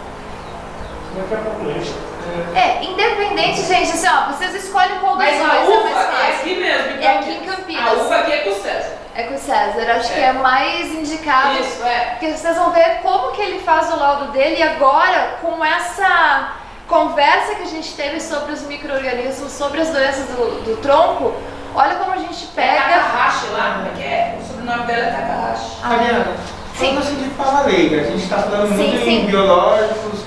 Independente, gente, assim, ó, vocês escolhem qual dos dois Mas a é mais uva é fácil. aqui mesmo. É aqui em Campinas. A uva aqui é com o César. É com o César, acho que é mais indicado. Isso, Porque vocês vão ver como que ele faz o laudo dele, e agora, com essa conversa que a gente teve sobre os micro-organismos, sobre as doenças do tronco, olha como a gente pega... Takahashi lá, como é que é? O sobrenome dela é Takahashi. Mariana, falando assim de forma leiga, a gente está falando muito Sim. em biológicos,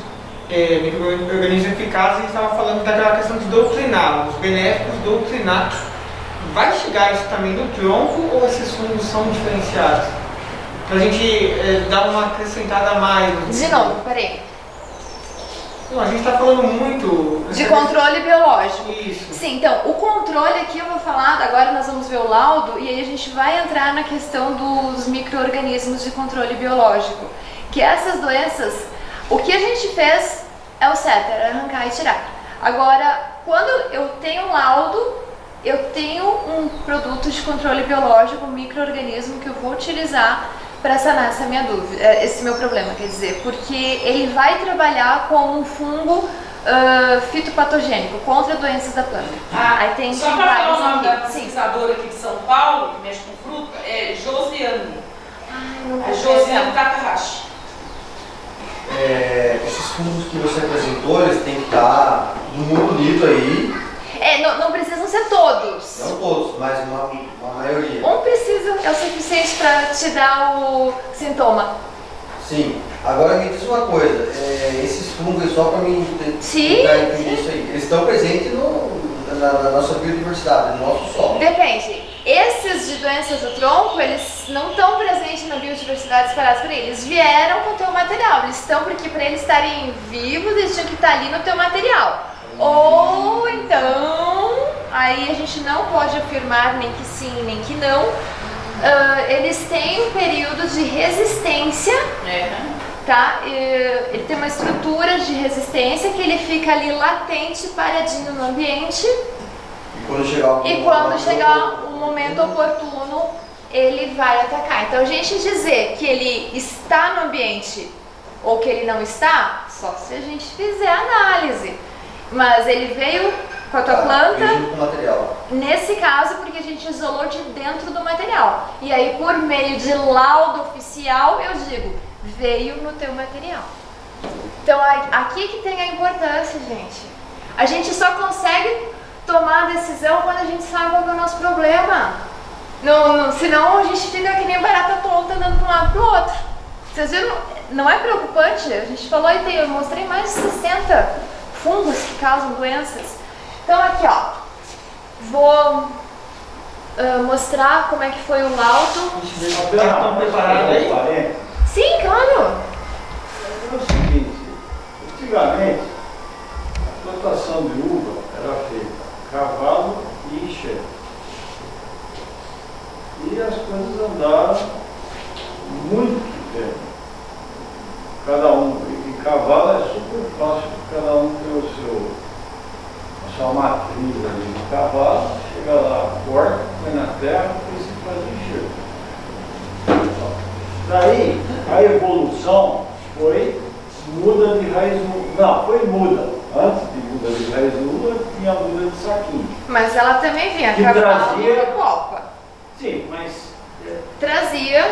micro-organismos eficazes, a gente estava falando daquela questão de doutrinar, os benéficos doutrinar. Vai chegar isso também no tronco ou esses fungos são diferenciados? Para a gente dar uma acrescentada a mais. De novo, peraí. Não, a gente está falando muito... De controle biológico. Isso. Sim, então, o controle aqui eu vou falar, agora nós vamos ver o laudo, e aí a gente vai entrar na questão dos micro-organismos de controle biológico. Que essas doenças, o que a gente fez é o certo, era arrancar e tirar. Agora, quando eu tenho um laudo, eu tenho um produto de controle biológico, um micro-organismo que eu vou utilizar para sanar essa minha dúvida, esse meu problema, quer dizer, porque ele vai trabalhar como um fungo fitopatogênico contra doenças da planta. Aí tem só para falar o nome da aqui. pesquisadora aqui de São Paulo, que mexe com fruta, é Josiane. Não A Josiane Takahashi. Esses fungos que você apresentou, eles têm que estar no bonito aí. Não precisam ser todos. Não todos, mas uma maioria. Um precisa, é o suficiente para te dar o sintoma. Sim. Agora me diz uma coisa, esses fungos, só para mim tentar entender isso aí, eles estão presentes na nossa biodiversidade, no nosso solo. Depende. Esses de doenças do tronco, eles não estão presentes na biodiversidade espalhados por aí. Eles vieram com o teu material. Eles estão porque para eles estarem vivos, eles tinham que estar ali no teu material. Ou então, aí a gente não pode afirmar nem que sim, nem que não. Eles têm um período de resistência, tá? Ele tem uma estrutura de resistência que ele fica ali latente, paradinho no ambiente. E quando chegar um momento oportuno, ele vai atacar. Então, a gente dizer que ele está no ambiente ou que ele não está, só se a gente fizer a análise. Mas ele veio com a tua planta, com o material. Nesse caso, porque a gente isolou de dentro do material. E aí, por meio de laudo oficial, eu digo, veio no teu material. Então, aqui que tem a importância, gente. A gente só consegue tomar a decisão quando a gente sabe qual é o nosso problema. Senão a gente fica que nem barata tonta andando de um lado para o outro. Vocês viram? Não é preocupante? A gente falou e eu mostrei mais de 60 fungos que causam doenças. Então aqui, ó, vou mostrar como é que foi o laudo. Estão preparados aí? Sim, claro. É o seguinte, antigamente a plantação de uva era feita a cavalo e enxerga. E as coisas andaram muito tempo. Cada um, e cavalo é super fácil, cada um tem a sua matriz ali no cavalo, chega lá, corta, põe na terra e se faz enxerga. Daí a evolução foi muda de raiz nua. Não, foi muda. Antes de muda de raiz nua, tinha muda de saquinho. Mas ela também vinha Que cavalo trazia- e copa. Sim, mas Trazia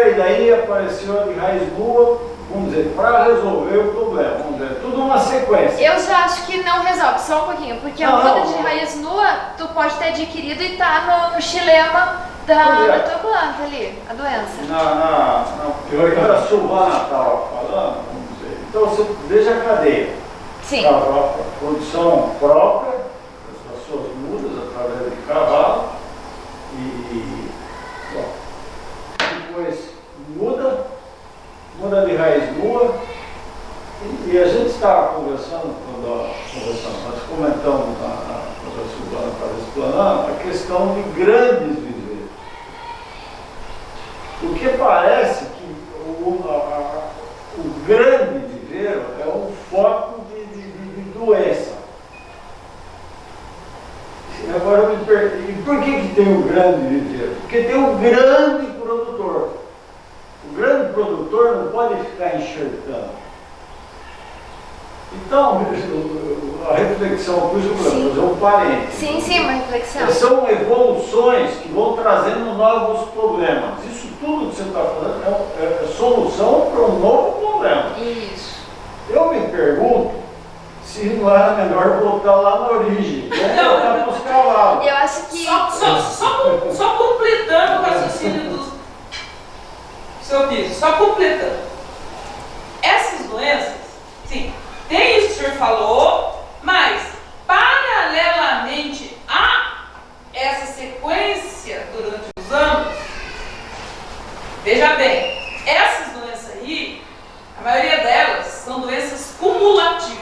e daí apareceu a de raiz nua, vamos dizer, para resolver o problema. Vamos dizer, tudo uma sequência. Eu já acho que não resolve, só um pouquinho, porque a Não, muda não. de raiz nua tu pode ter adquirido e tá no xilema da tua planta ali, a doença. Na a Silvana estava falando, vamos dizer, então você veja a cadeia. Sim. A produção própria das suas mudas através de cavalo e bom, depois muda de raiz nua e a gente estava conversando, nós comentamos quando a Silvana estava explanando a questão de grandes viveiros. Porque parece que o grande viveiro é um foco de doença. Agora eu me pergunto, e por que tem um grande viveiro? Porque tem um grande produtor. O grande produtor não pode ficar enxertando. Então, a reflexão, por isso que eu vou fazer um parênteses. Sim, uma reflexão. São evoluções que vão trazendo novos problemas. Isso tudo que você está falando é solução para um novo problema. Isso. Eu me pergunto se não era melhor voltar lá na origem, voltar para os cavalos. Eu acho que... Só completando o raciocínio do seu piso, só completando. Essas doenças, sim, tem isso que o senhor falou, mas paralelamente a essa sequência durante os anos, veja bem, essas doenças aí, a maioria delas são doenças cumulativas.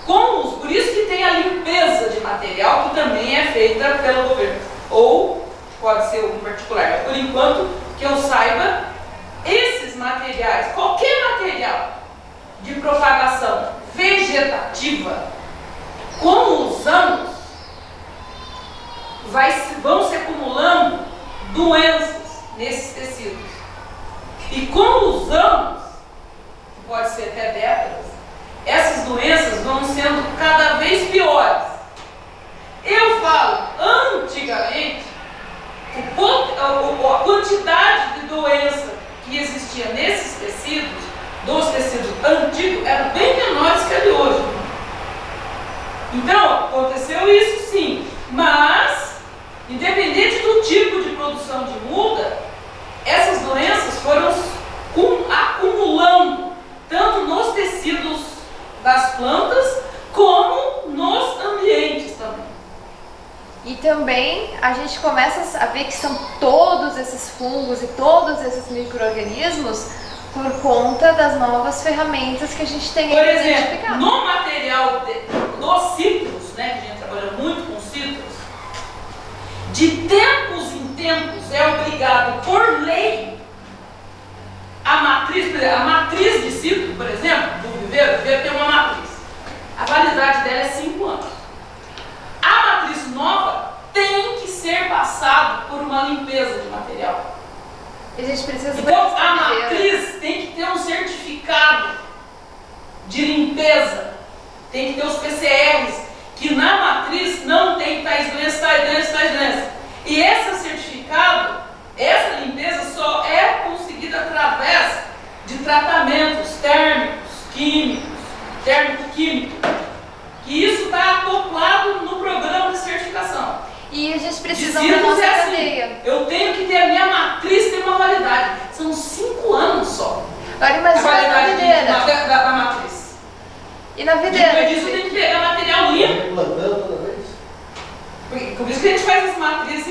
Por isso que tem a limpeza de material, que também é feita pelo governo. Ou pode ser um particular. Mas por enquanto, que eu saiba, esses materiais, qualquer material de propagação vegetativa, com os anos, vão se acumulando doenças nesses tecidos. E com os anos, pode ser até décadas, essas doenças vão sendo cada vez piores. Eu falo, antigamente, a quantidade de doença que existia nesses tecidos, dos tecidos antigos, eram bem menores que a de hoje. Então, aconteceu isso sim, mas, independente do tipo de produção de muda, essas doenças foram acumulando, tanto nos tecidos das plantas, como nos ambientes também. E também a gente começa a ver que são todos esses fungos e todos esses micro-organismos por conta das novas ferramentas que a gente tem Por exemplo, identificado. no material dos citros, né, que a gente trabalha muito com citros, de tempos em tempos é obrigado por lei a matriz de citro, por exemplo, do viveiro tem uma matriz. A validade dela é 5 anos. A matriz nova tem que ser passada por uma limpeza de material. E a gente precisa Então, a matriz tem que ter um certificado de limpeza, tem que ter os PCRs, que na matriz não tem tais doenças, tais doenças, tais doenças. E esse certificado, essa limpeza só é conseguida através de tratamentos térmicos, químicos, térmico-químicos, que isso está acoplado no programa de certificação. E a gente precisa da nossa cadeia. Assim, eu tenho que ter a minha matriz, ter uma validade. São 5 anos só. Agora imagina a na videira. Da matriz. E na videira? Depois disso tem que pegar material limpo. Plantando toda vez? Por isso que a gente faz as matrizes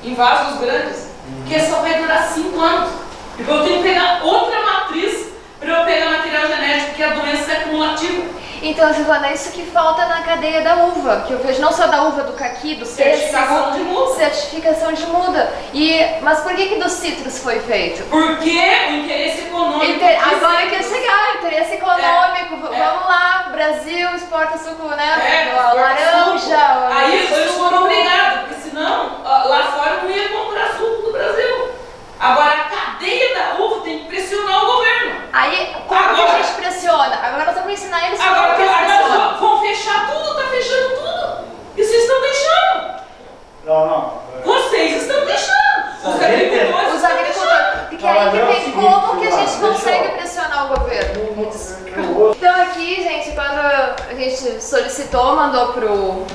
em vasos grandes. Porque só vai durar 5 anos. Depois eu tenho que pegar outra matriz para eu pegar material genético, porque a doença é acumulativa. Então, Silvana, é isso que falta na cadeia da uva, que eu vejo não só da uva, do caqui, do certificação de muda. Certificação de muda. Mas por que dos citros foi feito? Porque o interesse econômico. Agora quer chegar, interesse econômico. Vamos lá, Brasil exporta suco, né? Laranja. Aí eles foram obrigados, porque senão lá fora não ia comprar suco do Brasil. Agora a cadeia da uva tem que pressionar o governo. Aí, como que a gente pressiona? Agora nós vamos ensinar eles como que eles pressionam. Vão fechar tudo, tá fechando tudo. E vocês estão deixando. Não. Vocês estão deixando. Os agricultores. Porque aí que vem como que a gente consegue pressionar o governo. Então aqui, gente, quando a gente solicitou, mandou pro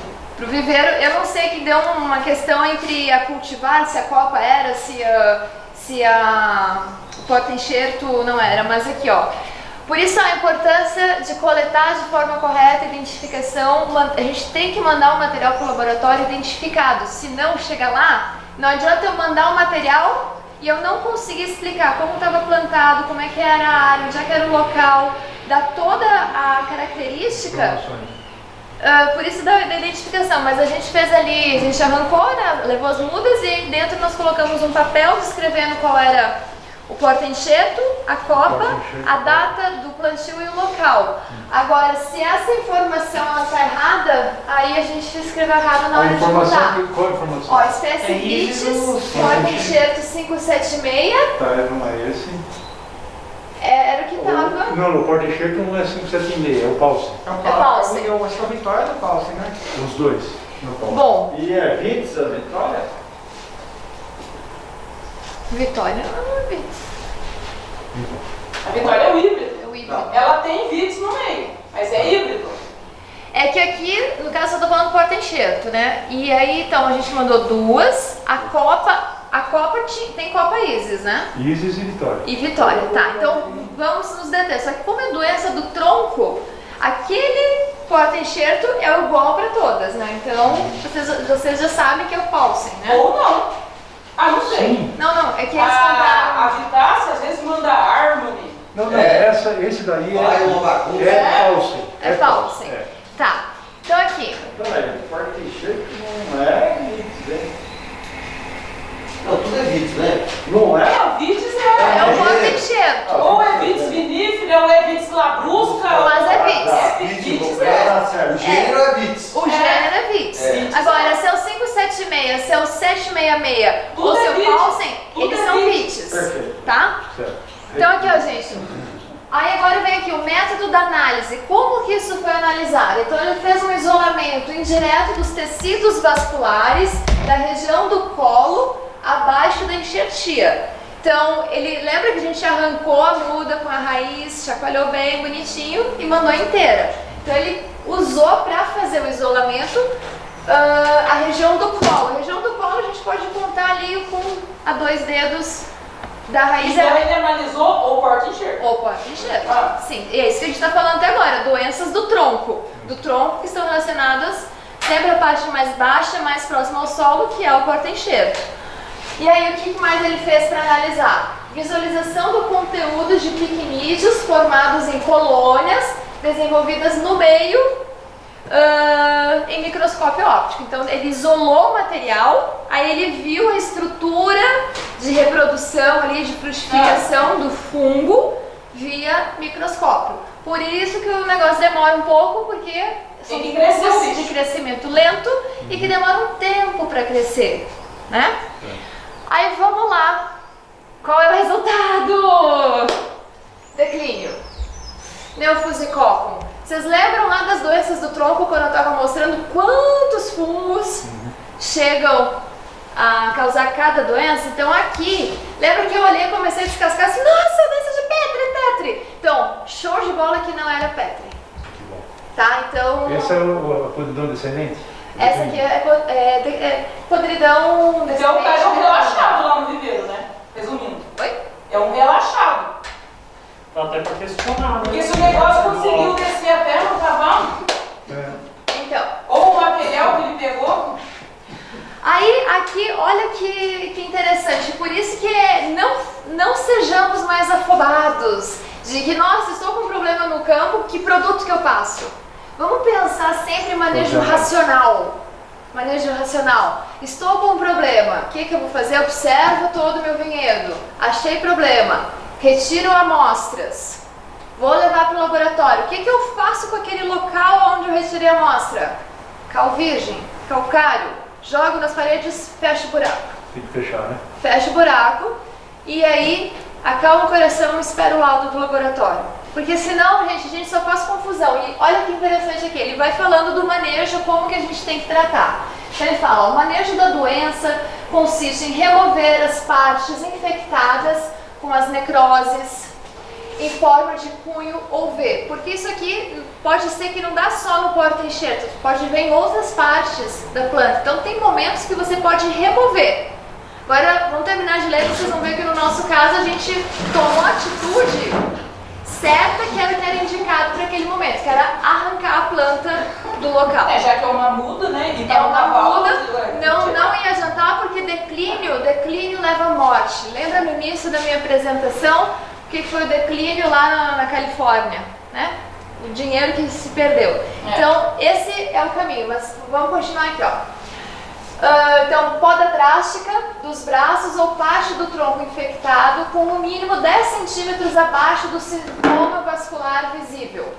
pro viveiro. Eu não sei que deu uma questão entre a cultivar, se a copa era, se a porta-enxerto não era, mas aqui ó. Por isso a importância de coletar de forma correta a identificação. A gente tem que mandar o material para o laboratório identificado, senão chega lá, não adianta eu mandar o material e eu não conseguir explicar como estava plantado, como é que era a área, onde é que era o local, dar toda a característica. Por isso da identificação, mas a gente fez ali, a gente arrancou, né, levou as mudas e dentro nós colocamos um papel descrevendo qual era o porta-enxerto, a copa, a data do plantio e o local. Agora, se essa informação está errada, aí a gente escreveu errado na hora de botar. Qual a informação? Ó, espécie vitis, porta-enxerto 576. Tá, não é esse. Era o que estava. Não, o porta-enxerto não é 576, é o Paulsen. É Paulsen. Eu acho que a Vitória é do Paulsen, né? Os dois, no Paulsen. Bom, E é Vitz, a Vitória? Vitória não é vitis. A Vitória é o híbrido. É o híbrido. Ela tem vites no meio, mas é híbrido. É que aqui, no caso, eu tô falando porta-enxerto, né? E aí, então, a gente mandou duas. A Copa tem Copa Isis, né? Isis e Vitória. E Vitória, tá. Então, vamos nos deter. Só que como é doença do tronco, aquele porta-enxerto é igual para todas, né? Então, vocês já sabem que é o Paulsen, né? Ou não. Ah, não sei. Não, é que eles A compraram. Vitácia às vezes manda Harmony. Não, esse daí Vai uma bagunça. é Paulsen. É Paulsen. É. Tá. Então aqui. Peraí, porta-enxerto não é Vitz, hein? Não, tudo é Vitz, né? Não é? É, vites É o é. porta-enxerto. Ou é vites vinífera, ou é vites labrusca. Mas é Vitz. Vites O gênero é Vitz. O gênero é Vitz. É. Agora, se é o 576, se é o 766 Tudo ou se é é o Vitz. Paulsen, Tudo eles é são Vitz. Vitz, Perfeito. tá? Certo. Então aqui, ó, gente. Aí agora vem aqui o método da análise. Como que isso foi analisado? Então ele fez um isolamento indireto dos tecidos vasculares da região do colo abaixo da enxertia. Então, ele lembra que a gente arrancou a muda com a raiz, chacoalhou bem, bonitinho e mandou inteira. Então ele usou para fazer o isolamento a região do colo. A região do colo a gente pode contar ali com a 2 dedos da raiz. Então ele analisou o porta-enxerto. Ou porta-enxerto. Ah. Sim, e é isso que a gente está falando até agora, doenças do tronco. Do tronco que estão relacionadas sempre à parte mais baixa, mais próxima ao solo, que é o porta-enxerto. E aí o que mais ele fez para analisar? Visualização do conteúdo de piquinídeos formados em colônias desenvolvidas no meio em microscópio óptico. Então ele isolou o material, aí ele viu a estrutura de reprodução ali, de frutificação do fungo via microscópio. Por isso que o negócio demora um pouco, porque são Tem que crescer o fungos de bicho. crescimento lento e que demoram um tempo para crescer, né? Aí vamos lá. Qual é o resultado? Declínio. Neofusicoccum. Vocês lembram lá das doenças do tronco quando eu estava mostrando quantos fungos chegam a causar cada doença? Então aqui, lembra que eu olhei e comecei a descascar assim, nossa, doença de Petri. Então, show de bola que não era Petri. Tá? Então... Esse é o podridão descendente? Essa aqui é podridão desse Então o cara é um peixe. relaxado lá no viveiro, né? Resumindo. Oi? É um relaxado. Até pra questionar, né? Porque se o negócio conseguiu descer até no cavalo, Então, ou o material que ele pegou, aí aqui, olha que interessante. Por isso que não sejamos mais afobados de que, nossa, estou com um problema no campo, que produto que eu passo? Vamos pensar sempre em manejo racional. Manejo racional. Estou com um problema. O que eu vou fazer? Observo todo o meu vinhedo. Achei problema. Retiro amostras. Vou levar para o laboratório. O que eu faço com aquele local onde eu retirei a amostra? Cal virgem, calcário. Jogo nas paredes, fecho o buraco. Tem que fechar, né? Fecha o buraco e aí acalma o coração e espera o laudo do laboratório. Porque senão, gente, a gente só faz confusão. E olha que interessante aqui, ele vai falando do manejo, como que a gente tem que tratar. Então ele fala, o manejo da doença consiste em remover as partes infectadas com as necroses, em forma de cunho ou V, porque isso aqui pode ser que não dá só no porta-enxerto, pode vir em outras partes da planta, então tem momentos que você pode remover. Agora, vamos terminar de ler, vocês vão ver que no nosso caso a gente tomou a atitude certa que era o que era indicado para aquele momento, que era arrancar a planta do local. Já que é uma muda, né? E É uma muda, não não. ia adiantar porque declínio leva à morte. Lembra no início da minha apresentação o que foi o declínio lá na Califórnia, né? O dinheiro que se perdeu. Então, esse é o caminho, mas vamos continuar aqui, ó. Então, poda drástica dos braços ou parte do tronco infectado com no mínimo 10 centímetros abaixo do sintoma vascular visível.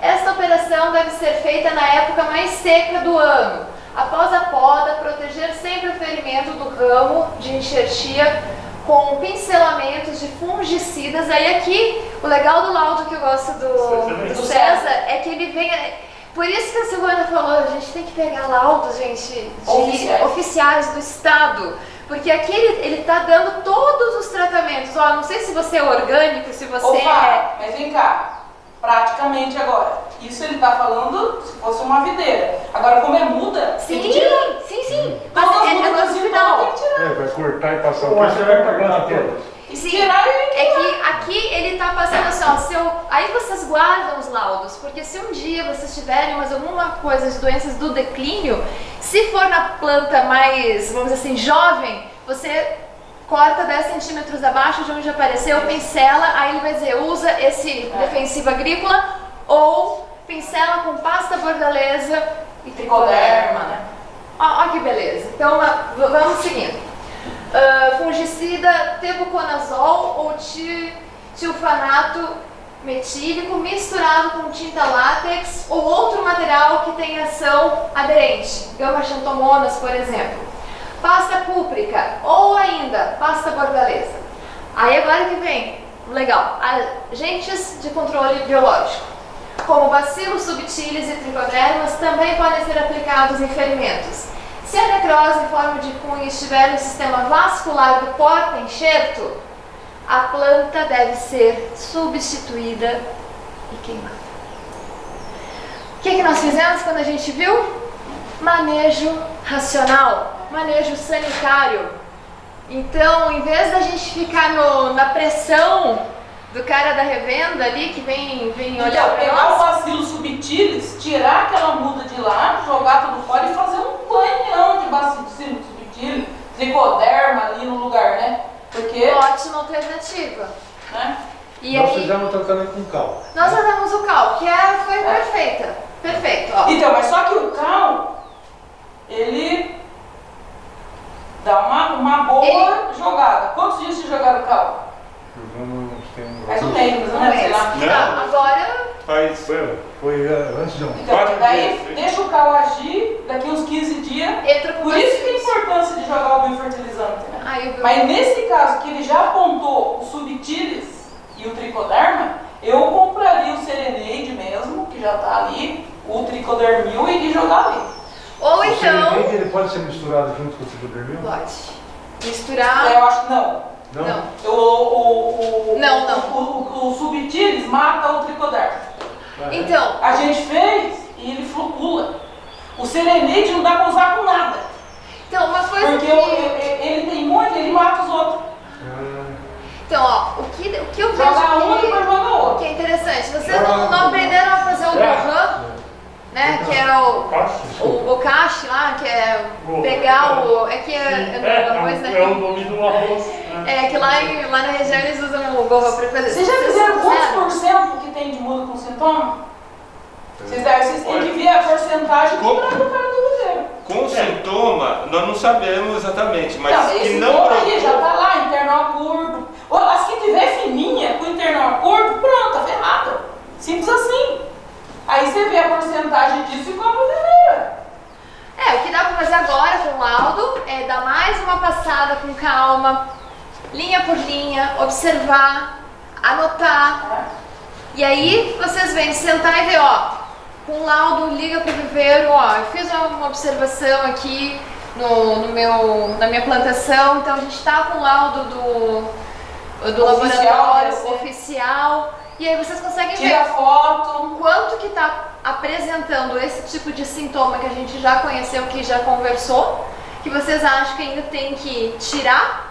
Esta operação deve ser feita na época mais seca do ano. Após a poda, proteger sempre o ferimento do ramo de enxertia com pincelamentos de fungicidas. Aí aqui, o legal do laudo que eu gosto do César é que ele vem... Por isso que a Silvana falou, a gente tem que pegar laudos, gente, de oficiais do Estado. Porque aqui ele tá dando todos os tratamentos. Ó, não sei se você é orgânico, se você Mas vem cá. Praticamente agora. Isso ele tá falando se fosse uma videira. Agora, como é muda, Sim, tem que tirar. sim. Todas as Mas mudas no de final. tem que tirar. Vai cortar e passar o Ou você vai pagar cortar todas. Sim, Tirar e é que aqui ele tá passando assim, ó, aí vocês guardam os laudos, porque se um dia vocês tiverem mais alguma coisa de doenças do declínio, se for na planta mais, vamos dizer assim, jovem, você corta 10 centímetros abaixo de onde apareceu, pincela, aí ele vai dizer, usa esse defensivo agrícola ou pincela com pasta bordaleza e tricoderma, né? Ó que beleza. Então vamos seguindo. Fungicida tebuconazol ou tilfanato metílico misturado com tinta látex ou outro material que tenha ação aderente, gama-xantomonas, por exemplo. Pasta cúprica ou ainda pasta bordaleza. Aí agora que vem, legal, agentes de controle biológico, como bacilos subtilis e tricodermas, também podem ser aplicados em ferimentos. Se a necrose em forma de cunha estiver no sistema vascular do porta-enxerto, a planta deve ser substituída e queimada. O que nós fizemos quando a gente viu? Manejo racional, manejo sanitário. Então, em vez da gente ficar na pressão do cara da revenda ali que vem olhar Então, pra pegar o nós, bacilo subtilis, tirar aquela muda de lá, jogar tudo fora e fazer um banhão de bacilo subtilis, tricoderma ali no lugar, né? Porque, ótima alternativa. né? E Nós aí, fizemos o tratamento com cal. nós usamos o cal, que foi perfeita. Perfeito, ó. Então, mas só que o cal, ele dá uma boa jogada. Quantos dias vocês jogaram o cal? Mais ou menos, sei lá. Tá, agora, Foi antes de ontem. Então, daí deixa o cal agir, daqui uns 15 dias. entra com Por isso que a bacilos. importância de jogar o biofertilizante, né? Aí, o Mas nesse caso, que ele já apontou o subtilis e o tricoderma, eu compraria o serenade mesmo, que já tá ali, o tricodermil e jogar ali. Ou então, Ele pode ser misturado junto com o tricodermil? pode misturar. Eu acho que não. Não. O subtilis mata o tricoderma. Então, A gente fez e ele flocula. O serenade não dá pra usar com nada. uma coisa Porque que... ele tem muito, ele mata os outros. Então, ó, o que eu vejo Joga um e aqui, depois joga outro. que é interessante, vocês não aprenderam a fazer o Gohan, né, que era o bokashi lá, que é pegar o... É que é o arroz da É o nome do arroz. Né? É que lá na região eles usam o Gohan pra fazer. Vocês já fizeram quantos por cento que tem de muda com sintoma? Vocês têm que ver a porcentagem que dá do cara do Cruzeiro. Com sintoma, nós não sabemos exatamente, mas Não, que esse não sintoma aí já preocupa. tá lá, internal curto. As que tiver fininha com internal curto, pronto, tá ferrada. Simples assim. Aí você vê a porcentagem disso e compra o primeiro. O que dá pra fazer agora com o laudo é dar mais uma passada com calma, linha por linha, observar, anotar. E aí vocês vêm sentar e ver, ó, com o laudo liga pro viveiro, ó, eu fiz uma observação aqui na minha plantação, então a gente tá com o laudo do laboratório assim. oficial. E aí vocês conseguem Tira ver foto. quanto que está apresentando esse tipo de sintoma que a gente já conheceu, que já conversou, que vocês acham que ainda tem que tirar.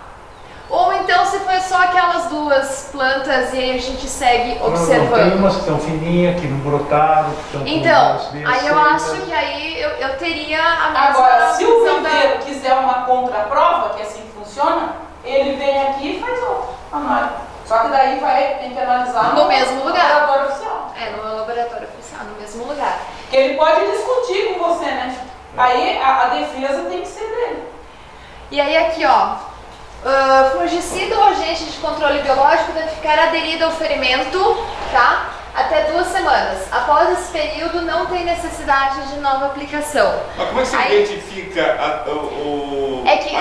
Ou então se foi só aquelas duas plantas e aí a gente segue observando. Tem umas que estão fininhas, que não brotaram, que estão Então, com bem aí eu aceitas. acho que aí eu teria a mesma Agora, se o visão viveiro quiser uma contraprova, que assim funciona, ele vem aqui e faz outra análise. Só que daí tem que analisar No mesmo lugar. laboratório oficial. no laboratório oficial, no mesmo lugar. Que ele pode discutir com você, né? Aí a defesa tem que ser dele. E aí aqui, ó. Fungicida ou agente de controle biológico deve ficar aderido ao ferimento, tá? Até 2 semanas. Após esse período, não tem necessidade de nova aplicação. Mas como é que você Aí- identifica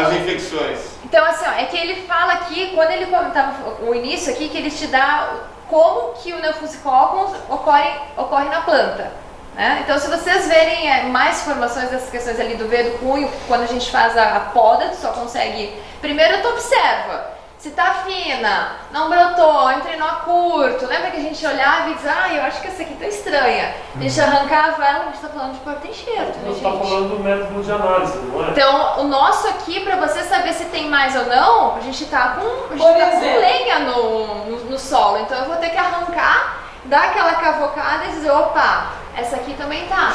as infecções? Então, assim, ó, é que ele fala aqui, quando ele comentava o início aqui, que ele te dá como que o Neofusicoccus ocorre na planta. Né? Então, se vocês verem mais informações dessas questões ali do veio do cunho, quando a gente faz a poda, tu só consegue... Primeiro tu observa, se tá fina, não brotou, entre nó curto. Lembra que a gente olhava e dizia, eu acho que essa aqui tá estranha. A gente arrancava ela, a gente tá falando de porta-enxerto, né, Você está gente? falando do método de análise, não é? Então, o nosso aqui, para você saber se tem mais ou não, a gente tá com Por exemplo. lenha no solo. Então, eu vou ter que arrancar, dar aquela cavocada e dizer, opa, essa aqui também tá.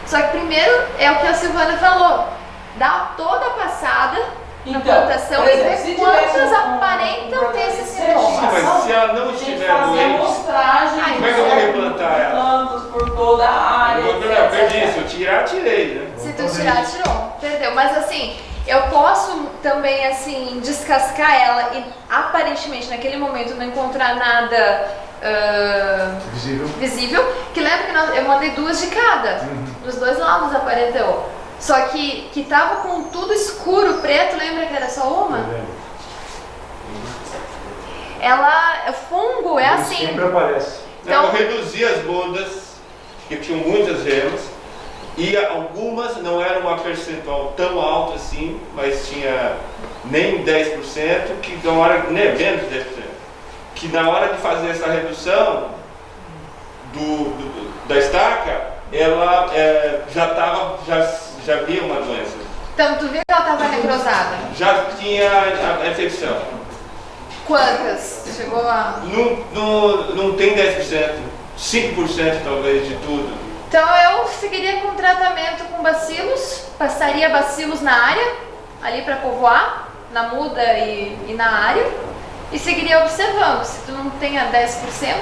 Só que primeiro, é o que a Silvana falou, dá toda a passada na plantação por e exemplo, ver se quantas tivesse aparentam ter esse sintoma. Sim, mas se ela não tem que estiver fazer doente, amostragem como é que eu vou replantar ela? plantas por toda a área. eu perdi isso. Se eu tirar, tirei, né? Se tu tirar, tirou. Perdeu. Mas assim, eu posso também assim descascar ela e aparentemente naquele momento não encontrar nada visível. Que lembra que eu mandei 2 de cada. Dos 2 lados apareceu. Só que tava com tudo escuro, preto, lembra que era só uma? Ela, fungo é assim. Sempre aparece. Então- Eu reduzi as mudas, que tinham muitas gemas, e algumas não eram uma percentual tão alta assim, mas tinha nem 10%, que na hora, nem menos de 10%, que na hora de fazer essa redução da estaca, ela já via uma doença. Então tu viu que ela tava necrosada? Já tinha a infecção. Quantas? Chegou a... Não tem 10%, 5% talvez de tudo. Então eu seguiria com tratamento com bacilos, passaria bacilos na área, ali para povoar, na muda e na área, e seguiria observando. Se tu não tem a 10%,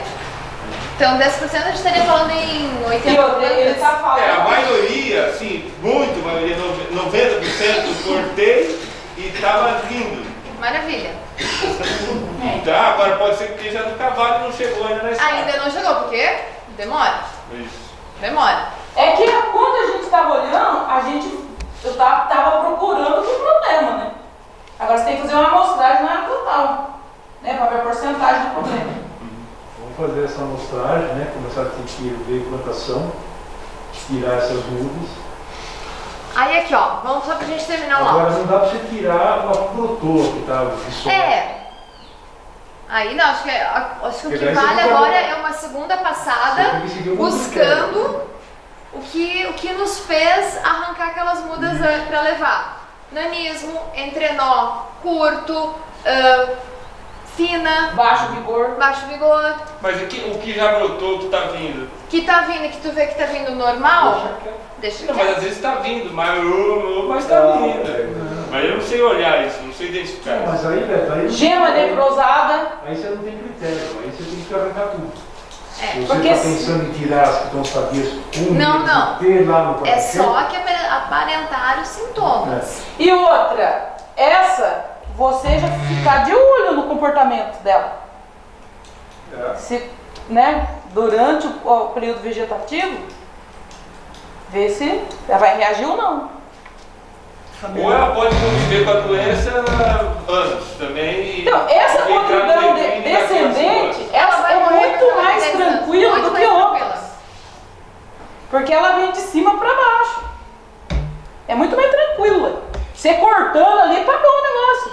então 10% a gente estaria falando em 80%. E ele tá falando. A maioria, assim, muito maioria, 90% cortei e estava lindo. Maravilha. Tá, agora pode ser que esteja no cavalo e não chegou ainda na estrada. Ainda não chegou, porque demora. Isso. Demora. É que quando a gente estava olhando, eu tava procurando o problema, né? Agora você tem que fazer uma amostragem na área total, né? Para ver a porcentagem do problema. Vamos fazer essa amostragem, né? Começar a ter que ver plantação, tirar essas mudas. Aí aqui, ó, vamos só pra gente terminar o Agora áudio. não dá pra você tirar uma brotou que estava Aí não, acho que o Porque que daí vale você não agora vai- é uma segunda passada Você tem que seguir o buscando o que nos fez arrancar aquelas mudas para levar. Nanismo, entrenó, curto, fina, Baixo vigor. baixo vigor, Mas o que já brotou, que está vindo? que tá vindo, que tu vê que tá vindo normal, deixa Não, mas quieto. às vezes está vindo, mas está vindo. Mas eu não sei olhar isso, não sei identificar. Mas aí, Beto, aí Gema necrosada. aí você não tem critério, aí você tem que arrancar tudo. É, Se você porque está pensando em tirar as que estão sabias Não. ter lá no É paciente, só que aparentar os sintomas. E outra, essa, você já ficar de olho no comportamento dela. Se, né, durante o período vegetativo, ver se ela vai reagir ou não. Ou ela pode conviver com a doença anos também. Então, essa e entrar no podridão declínio daqui a 5 anos. descendente, ela vai é morrer muito daqui a mais 10 anos, tranquila muito do mais que outras. tranquila. Porque ela vem de cima para baixo. É muito mais tranquila. Você cortando ali, acabou o negócio.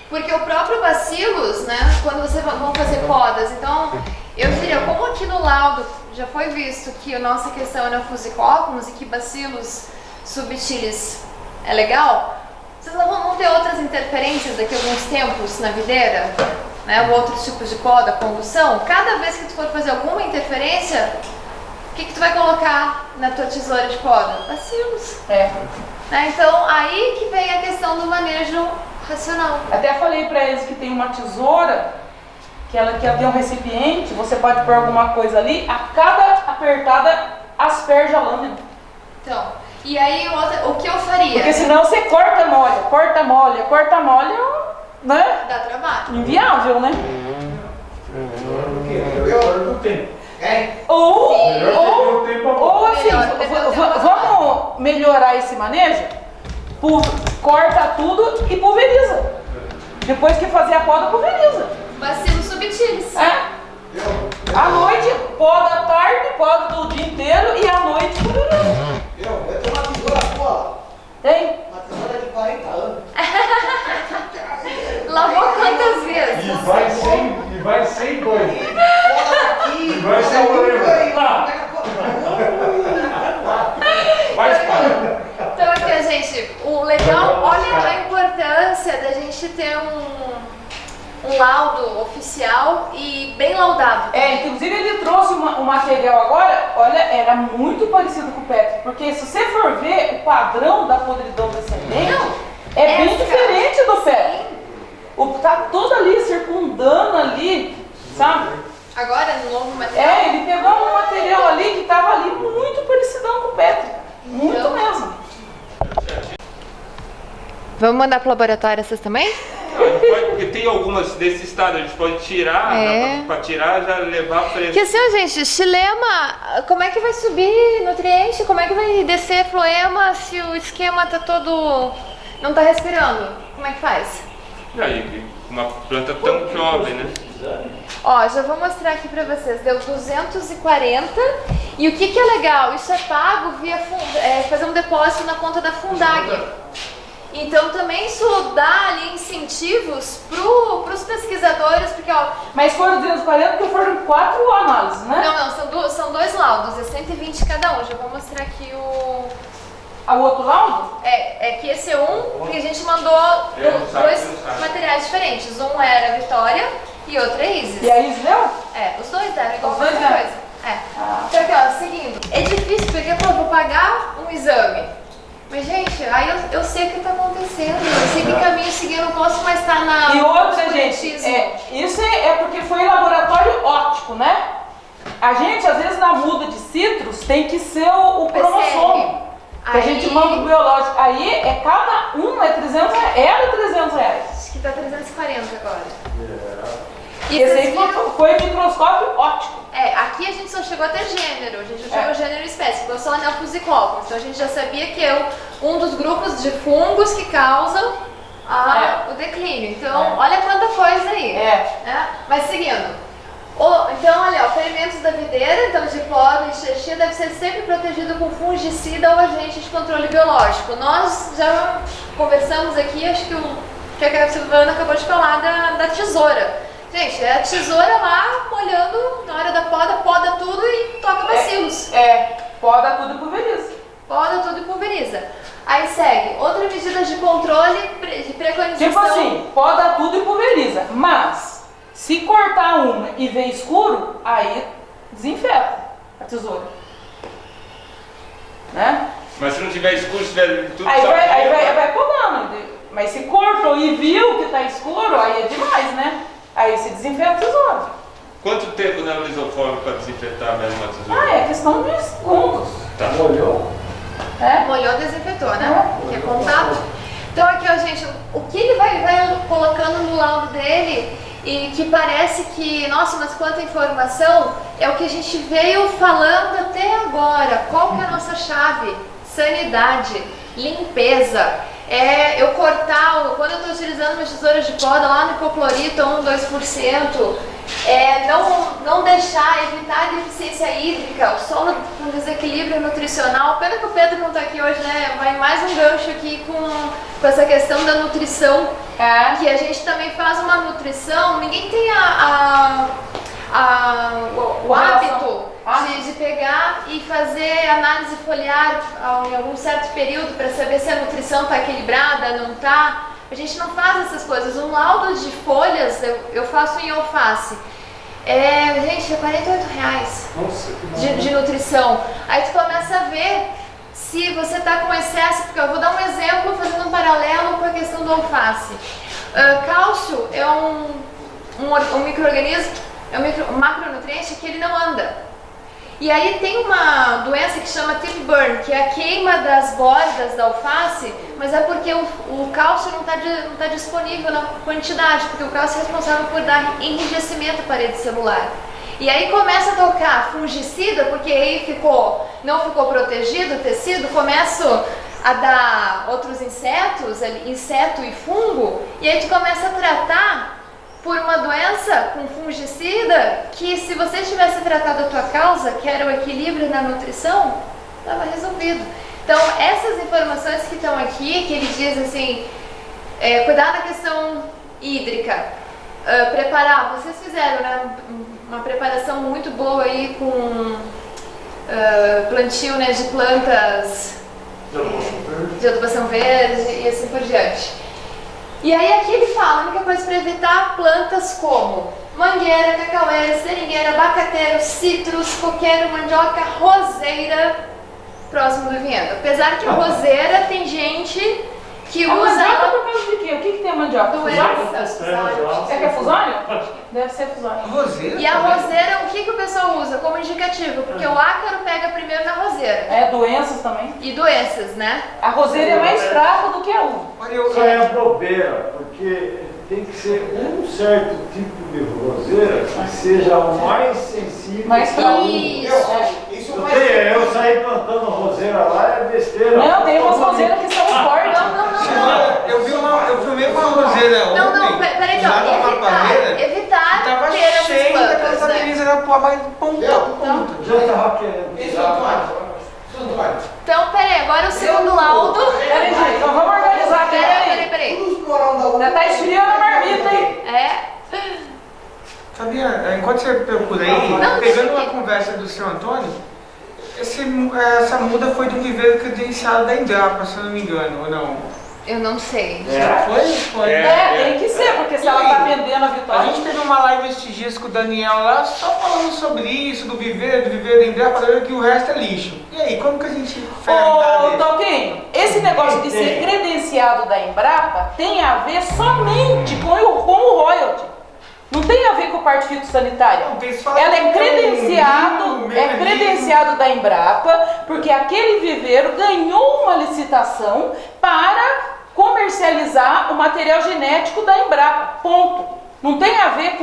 Porque o próprio bacilos, né, quando vocês vão fazer podas, então eu diria, como aqui no laudo já foi visto que a nossa questão era fusicoculums e que bacilos subtilis é legal, vocês não vão ter outras interferências daqui a alguns tempos na videira, né, ou outros tipos de poda, condução. Cada vez que tu for fazer alguma interferência, o que tu vai colocar na tua tesoura de poda? Bacilos. Né, então aí que vem a questão do manejo racional. Até falei para eles que tem uma tesoura, que ela tem um recipiente, você pode pôr alguma coisa ali, a cada apertada asperge a lâmina. Então, e aí o que eu faria? Porque senão você corta, molha, né? Dá trabalho. Inviável, né? Ou assim, vamos melhorar esse manejo? Corta tudo e pulveriza. Depois que fazer a poda, pulveriza. Bacilos subtilis. À noite, poda à tarde, poda do dia inteiro e à noite pulveriza. Eu tenho uma tesoura boa. Tem? Uma tesoura de 40 anos. Lavou quantas vezes? E vai sem banho. E vai sem problema. Então aqui, gente, o legal, olha a importância da gente ter um laudo oficial e bem laudado. Inclusive ele trouxe um material agora, olha, era muito parecido com o Petri, porque se você for ver o padrão da podridão descendente, é bem diferente do Petri. Tá todo ali, circundando ali, sabe? Agora, no novo material? Ele pegou um material ali que tava ali muito parecidão com o Petri, muito mesmo. Vamos mandar pro laboratório essas também? Porque tem algumas desse estado, a gente pode tirar, para tirar já levar para Porque assim, gente, xilema, como é que vai subir nutriente? Como é que vai descer floema se o esquema tá todo... não tá respirando? Como é que faz? E aí, uma planta tão jovem, né? Ó, já vou mostrar aqui pra vocês, deu 240 e o que é legal, isso é pago via fazer um depósito na conta da Fundag. Então também isso dá ali incentivos pros pesquisadores, porque ó... Mas foram 240 porque foram 4 análises, né? Não, são 2 laudos, é 120 cada um, já vou mostrar aqui o outro laudo? É que esse é um, porque a gente mandou 2 materiais diferentes, um era a Vitória e outro é Isis. E a Isis deu? Os dois deram igual Os dois a deram. coisa. Então aqui ó, seguindo, é difícil porque eu vou pagar um exame, mas gente, aí eu sei o que tá acontecendo, eu sei que caminho seguir, eu não posso mais estar na... E outra, gente, isso é porque foi laboratório óptico, né? A gente, às vezes, na muda de citros, tem que ser o cromossomo. Que a gente manda o biológico. Aí é cada um, é 300 reais. Era 300 reais. Acho que tá 340 agora. E esse aí foi microscópio óptico. Aqui a gente só chegou até gênero, a gente já chegou gênero e espécie, ficou só anel fusicoculums. Então a gente já sabia que é um dos grupos de fungos que causam o declínio. Então, olha quanta coisa aí. Mas seguindo. Então, olha, ferimentos da videira, então de poda e xixi deve ser sempre protegido com fungicida ou agente de controle biológico. Nós já conversamos aqui, acho que a Silvana acabou de falar da tesoura. Gente, é a tesoura lá molhando na hora da poda tudo e toca bacilos. Poda tudo e pulveriza. Poda tudo e pulveriza. Aí segue, outra medida de controle, de preconização. Tipo assim, poda tudo e pulveriza, mas se cortar uma e ver escuro, aí desinfeta a tesoura. Né? Mas se não tiver escuro, se tiver tudo aí vai podando. Mas se cortou e viu que tá escuro, aí é demais, né? Aí você desinfeta a tesoura. Quanto tempo na lisofórmio para desinfetar mesmo a tesoura? É questão de segundos. Tá. Molhou? Molhou, desinfetou, né? Que é contato. Então aqui, ó, gente, o que ele vai colocando no laudo dele e que parece que, nossa, mas quanta informação, é o que a gente veio falando até agora. Qual que é a nossa chave? Sanidade, limpeza, eu cortar, quando eu estou utilizando minhas tesouras de poda lá no hipoclorito, 1-2%, não deixar, evitar a deficiência hídrica, o solo com desequilíbrio nutricional. Pena que o Pedro não está aqui hoje, né? Vai mais um gancho aqui com essa questão da nutrição, que a gente também faz uma nutrição, ninguém tem o hábito de pegar e fazer análise foliar em algum certo período para saber se a nutrição está equilibrada, não está. A gente não faz essas coisas. Um laudo de folhas eu faço em alface. Gente, é R$48. Nossa, que de nutrição. Aí tu começa a ver se você está com excesso, porque eu vou dar um exemplo fazendo um paralelo com a questão do alface. Cálcio é um micro-organismo, um macronutriente que ele não anda. E aí tem uma doença que chama tip burn, que é a queima das bordas da alface, mas é porque o cálcio não está disponível na quantidade, porque o cálcio é responsável por dar enrijecimento à parede celular. E aí começa a tocar fungicida, porque aí não ficou protegido o tecido, começa a dar outros insetos, inseto e fungo, e aí tu começa a tratar por uma doença com fungicida que, se você tivesse tratado a tua causa, que era o equilíbrio na nutrição, estava resolvido. Então, essas informações que estão aqui, que ele diz assim, cuidar da questão hídrica, preparar, vocês fizeram, né, uma preparação muito boa aí com plantio, né, de plantas de adubação verde e assim por diante. E aí aqui ele fala, a única coisa para evitar plantas como mangueira, cacaueira, seringueira, abacateiro, citros, coqueiro, mandioca, roseira, próximo do vinhedo. Apesar que a roseira tem gente que usa... mandioca por causa de quê? O que tem a mandioca? Doença. É que é fusônio? Deve ser fusônio. Roseira? E a roseira, o que o pessoal usa como indicativo? Porque o ácaro pega primeiro na roseira. Doenças também. E doenças, né? A roseira é mais fraca do que a uva. Isso aí é bobeira, porque tem que ser um certo tipo de roseira que seja o mais sensível. Mais fraca. Isso eu saí plantando roseira lá, é besteira. Não, tem umas roseiras que são fortes. Não. Eu filmei uma roseira ontem. Não, peraí, evitar Tava ter essas cheio daquelas plantas, né? amenizas da porra, mas ponta a ponta. Já estava querendo. Então, peraí, agora o segundo laudo. Peraí, gente, então vamos organizar aqui. Peraí. Já tá esfriando a marmita, hein? Sabia, enquanto você procura aí, pegando uma conversa do seu Antônio, essa muda foi de um viveiro credenciado da Embrapa, se eu não me engano, ou não? Eu não sei. Foi? Tem que ser, porque se ela tá vendendo a A Vitória... gente teve uma live esses dias com o Daniel lá, só falando sobre isso, do viveiro da Embrapa, para ver que o resto é lixo. E aí, como que a gente Ô, Toquinho, esse negócio de ser credenciado da Embrapa tem a ver somente com o royalty. Não tem a ver com parte fitossanitária. Ela é credenciado da Embrapa, porque aquele viveiro ganhou uma licitação para comercializar o material genético da Embrapa. Ponto. Não tem a ver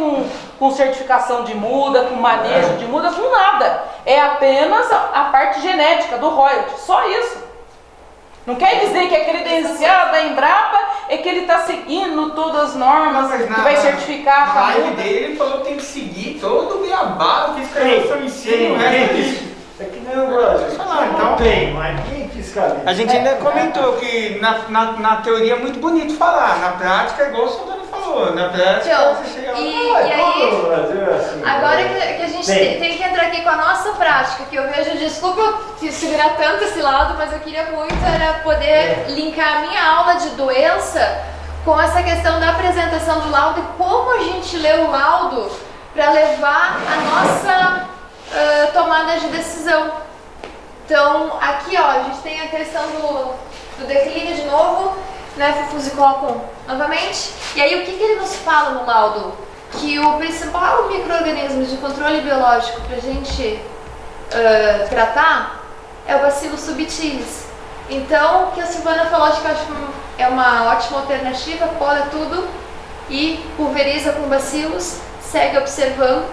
com certificação de muda, com manejo de muda, com nada. É apenas a parte genética do royalty. Só isso. Não quer dizer que é credenciado da Embrapa, é que ele está seguindo todas as normas, que vai certificar a live muda. dele, ele falou que tem que seguir todo o beabá, fiscalização em si, o resto é lixo. É que nem o Brasil. Então, tem, mas quem fiscaliza? a gente ainda comentou que na teoria é muito bonito falar, na prática é igual o Santana falou, na prática Então, você chega lá e aí, Todo o Brasil é assim. agora que a gente tem que entrar aqui com a nossa prática, que eu vejo, desculpa eu te segurar tanto esse lado, mas eu queria muito era poder linkar a minha aula de doença com essa questão da apresentação do laudo e como a gente lê o laudo para levar a nossa tomada de decisão. Então, aqui ó, a gente tem a questão do declínio de novo, né, Fusicocum novamente. E aí o que ele nos fala no laudo? Que o principal micro-organismo de controle biológico para a gente tratar é o Bacillus subtilis. Então, o que a Silvana falou, acho que eu acho é uma ótima alternativa, poda tudo e pulveriza com bacilos, segue observando.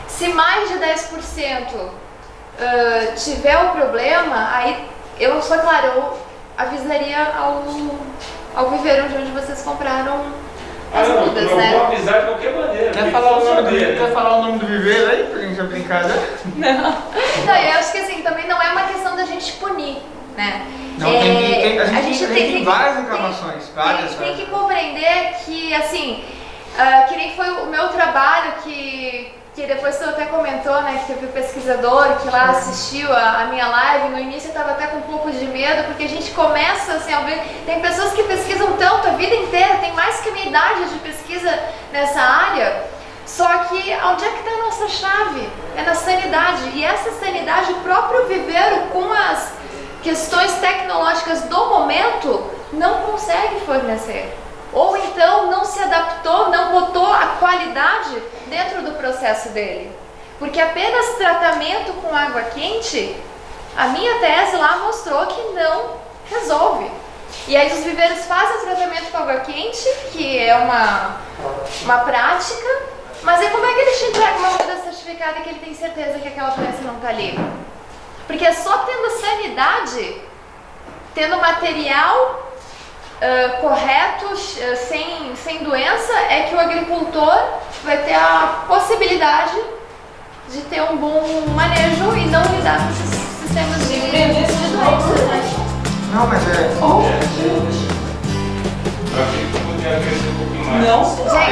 Se mais de 10% tiver o problema, aí eu sou claro, avisaria ao viveiro de onde vocês compraram as não, mudas, eu né? vou avisar de qualquer maneira. Quer porque falar, só saber, quer falar o nome do viveiro aí pra gente brincar, né? Não, eu acho que assim, também não é uma questão da gente punir, né? Não, a gente tem várias reclamações, várias. Tem que compreender que, assim, que nem foi o meu trabalho que depois tu até comentou, né, que teve um pesquisador que lá assistiu a minha live. No início eu estava até com um pouco de medo, porque a gente começa assim, a ver, tem pessoas que pesquisam tanto a vida inteira, tem mais que a minha idade de pesquisa nessa área, só que onde é que está a nossa chave? É na sanidade, e essa sanidade, o próprio viveiro com as questões tecnológicas do momento não consegue fornecer. Ou então não se adaptou, não botou a qualidade dentro do processo dele. Porque apenas tratamento com água quente, a minha tese lá mostrou que não resolve. E aí os viveiros fazem o tratamento com água quente, que é uma prática, mas aí como é que ele te entrega uma muda certificada que ele tem certeza que aquela doença não está ali? Porque é só tendo sanidade, tendo material correto, sem doença, é que o agricultor vai ter a possibilidade de ter um bom manejo e não lidar com esses sistemas de doenças, né? Não, mas Eu achei que eu podia crescer um pouquinho mais. Não. Gente,